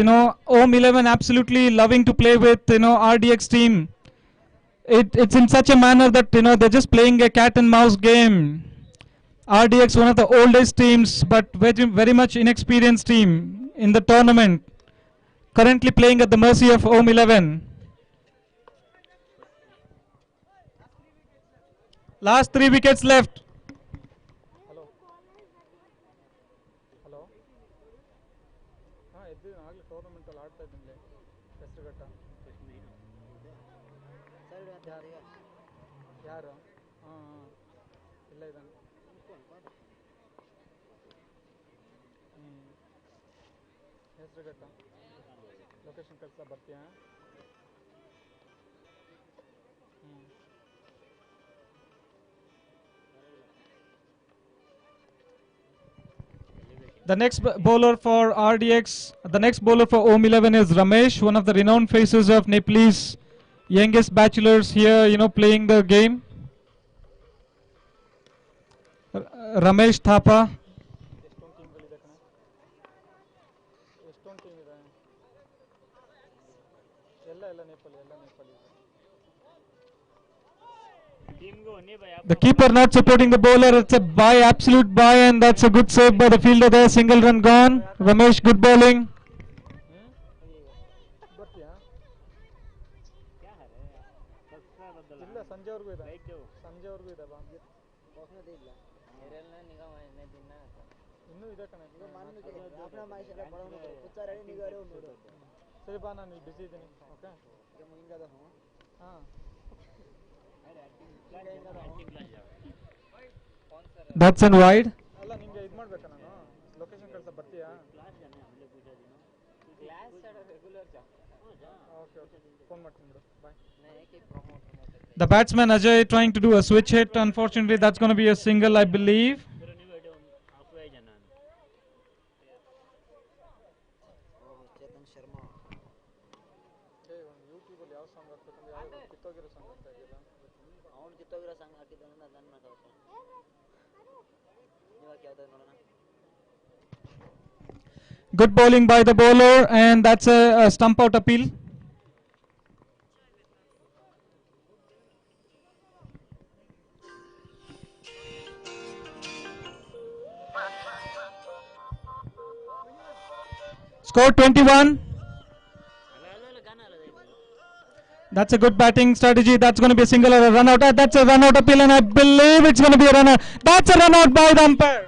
Om 11 absolutely loving to play with RDX team. It's in such a manner that they're just playing a cat and mouse game. RDX, one of the oldest teams, but very much inexperienced team in the tournament. Currently playing at the mercy of Om 11. Last 3 wickets left. The next bowler for RDX, the next bowler for Om 11 is Ramesh, one of the renowned faces of Nepalese youngest bachelors here, playing the game. Ramesh Thapa. The keeper not supporting the bowler. It's a buy, absolute buy, and that's a good save by the fielder there. Single run gone. Ramesh, good bowling. That's an wide. The batsman Ajay trying to do a switch hit. Unfortunately, that's going to be a single, I believe. Good bowling by the bowler, and that's a stump out appeal. Score 21. That's a good batting strategy. That's going to be a single or a run out. That's a run out appeal, and I believe it's going to be a run out. That's a run out by the umpire.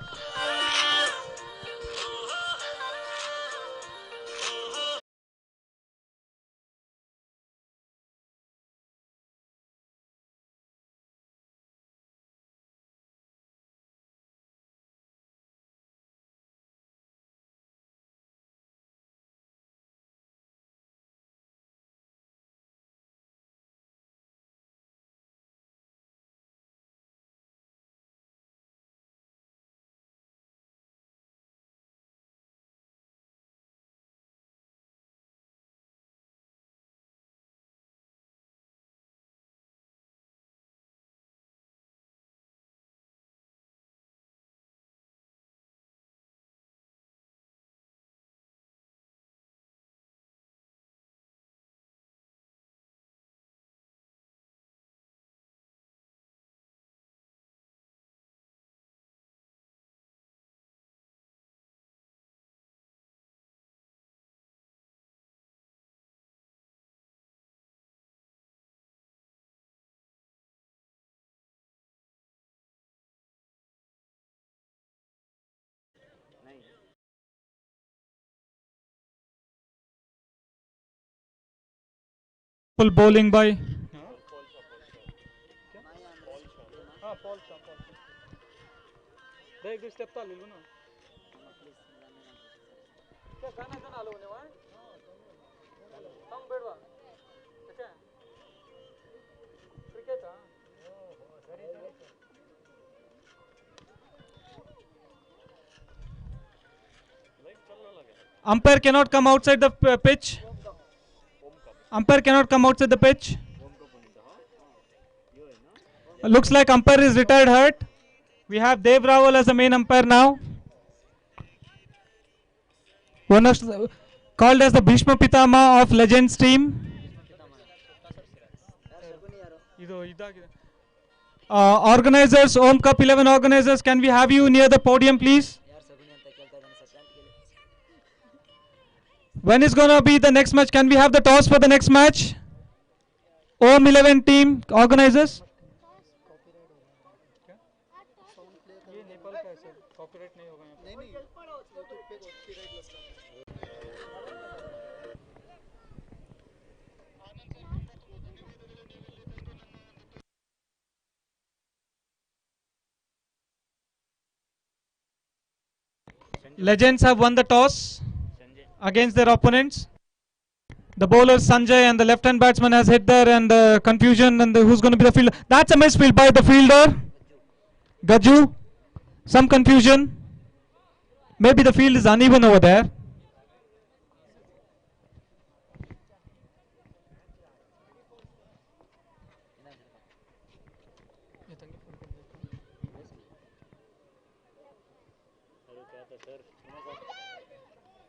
Full bowling by umpire cannot come outside the pitch. Umpire cannot come outside the pitch. Looks like umpire is retired hurt. We have Dev Rawal as the main umpire now. One of called as the Bhishma Pitama of Legends team. Organizers, Om Cup 11 organizers, can we have you near the podium, please? When is gonna be the next match? Can we have the toss for the next match? Om 11 team organizers. Legends have won the toss against their opponents. The bowler Sanjay and the left-hand batsman has hit there, and confusion, and who's going to be the fielder? That's a misfield by the fielder, Gaju. Some confusion. Maybe the field is uneven over there.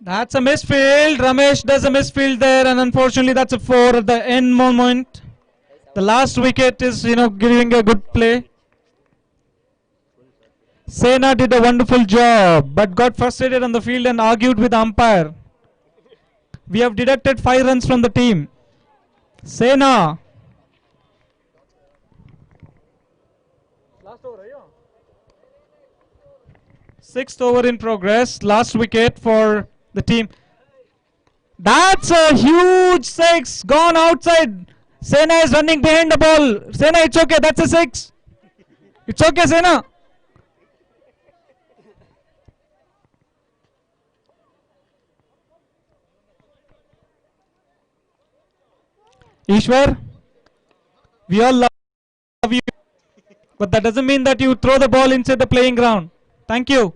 That's a misfield. Ramesh does a misfield there, and unfortunately that's a 4 at the end moment. The last wicket is, giving a good play. Sena did a wonderful job, but got frustrated on the field and argued with the umpire. We have deducted 5 runs from the team. Sena. Sixth over in progress. Last wicket for the team. That's a huge 6 gone outside. Sena is running behind the ball. Sena, it's okay. That's a 6. It's okay, Sena. Ishwar, we all love you, but that doesn't mean that you throw the ball inside the playing ground. Thank you.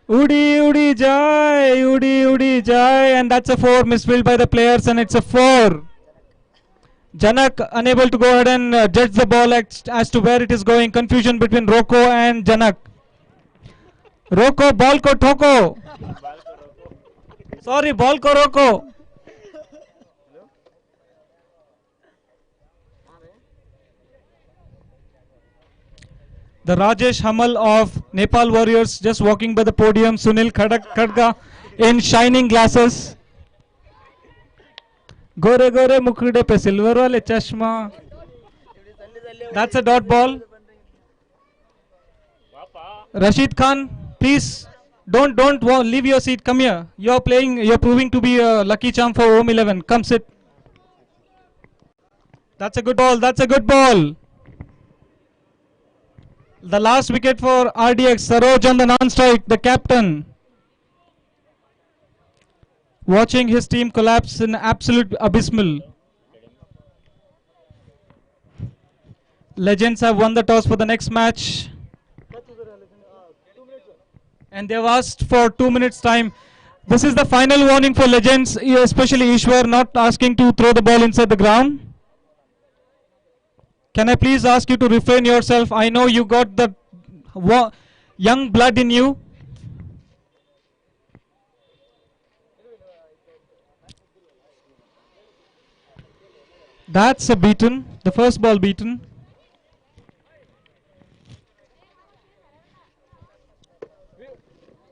Udi jai, and that's a 4 misfilled by the players, and it's a 4. Janak unable to go ahead and judge the ball as to where it is going. Confusion between Roko and Janak. Roko, ball ko thoko. Sorry, ball ko roko. The Rajesh Hamal of Nepal Warriors just walking by the podium. Sunil Khadga in shining glasses. Gore gore mukhude pe silver wale chashma. That's a dot ball. Rashid Khan, please don't leave your seat. Come here. You're proving to be a lucky charm for Om 11. Come sit. That's a good ball. That's a good ball. The last wicket for RDX. Saroj on the non-strike, the captain. Watching his team collapse in absolute abysmal. Legends have won the toss for the next match. And they've asked for 2 minutes time. This is the final warning for Legends, especially Ishwar not asking to throw the ball inside the ground. Can I please ask you to refrain yourself? I know you got the young blood in you. That's a beaten. The first ball beaten.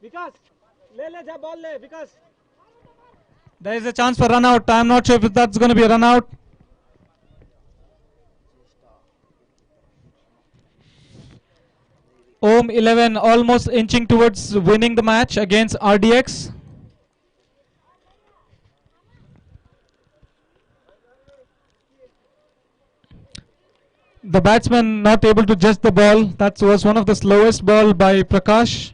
Vikas, le ja ball le Vikas. There is a chance for run out. I am not sure if that's going to be a run out. Om 11 almost inching towards winning the match against RDX. The batsman not able to judge the ball. That was one of the slowest ball by Prakash.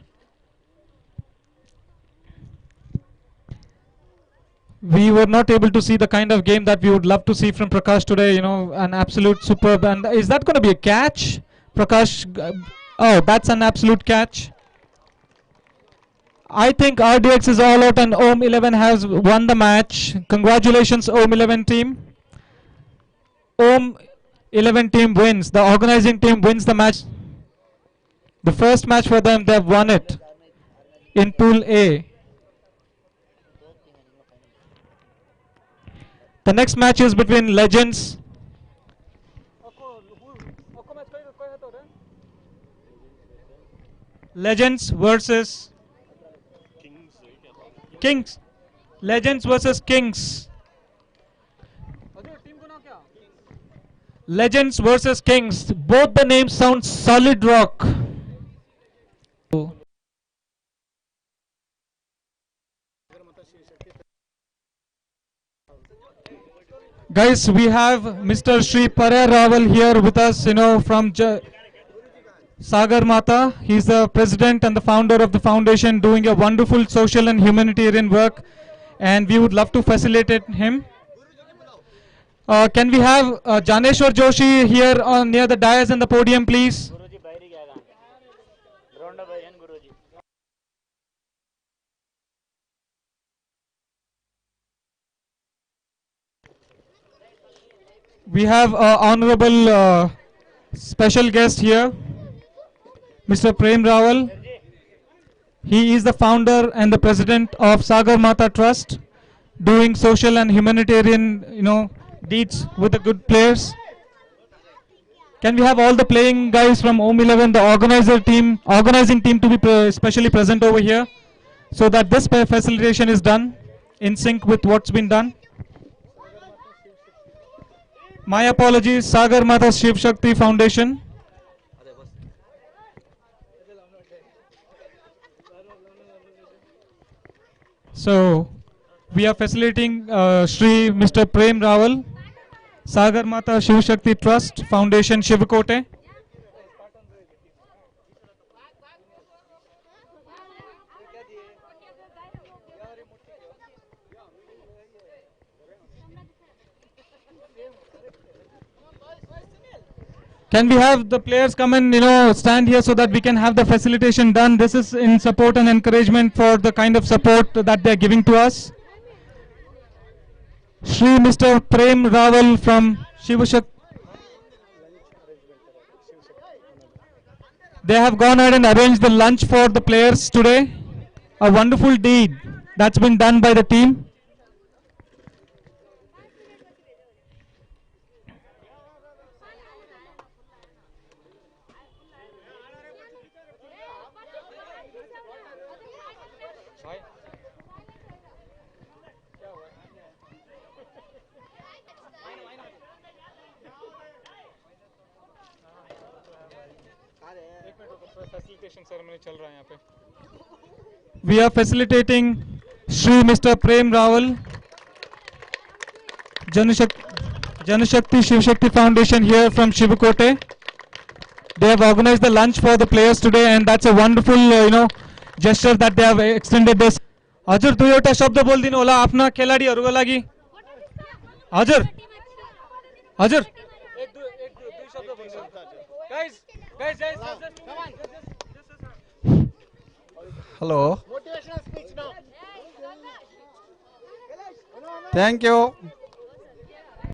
We were not able to see the kind of game that we would love to see from Prakash today. You know, an absolute superb. And is that going to be a catch? Prakash, oh, that's an absolute catch. I think RDX is all out and Om 11 has won the match. Congratulations, Om 11 team. Om 11 team wins. The organizing team wins the match. The first match for them, they've won it in Pool A. The next match is between Legends. Legends versus Kings. Legends versus Kings. Legends versus Kings. Both the names sound solid rock. Guys, we have Mr. Sri Parya Rawal here with us, you know, from Sagar Mata. He's the president and the founder of the foundation, doing a wonderful social and humanitarian work, and we would love to facilitate him. Can we have Janeshwar Joshi here near the dais and the podium, please? We have honorable special guest here, Mr. Prem Rawal. He is the founder and the president of Sagar Mata Trust, doing social and humanitarian, you know, deeds with the good players. Can we have all the playing guys from Om 11, the organizing team, to be specially present over here, so that this facilitation is done in sync with what's been done. My apologies, Sagar Mata Shiv Shakti Foundation. So, we are facilitating Shri Mr. Prem Rawal, Sagar Mata Shiv Shakti Trust Foundation, Shivkote. Can we have the players come and, you know, stand here so that we can have the facilitation done? This is in support and encouragement for the kind of support that they are giving to us. Shri Mr. Prem Rawal from Shivashak. They have gone ahead and arranged the lunch for the players today. A wonderful deed that's been done by the team. We are facilitating Shri Mr. Prem Rawal, Janashakti Shiv Shakti Foundation here from Shivkote. They have organized the lunch for the players today, and that's a wonderful, you know, gesture that they have extended this. हजुर दुईवटा शब्द बोल्दिनु होला आफ्ना खेलाडीहरुको लागि हजुर हजुर एक दुई शब्द बोल्नु guys come on Hello. Motivational speech now. Thank you.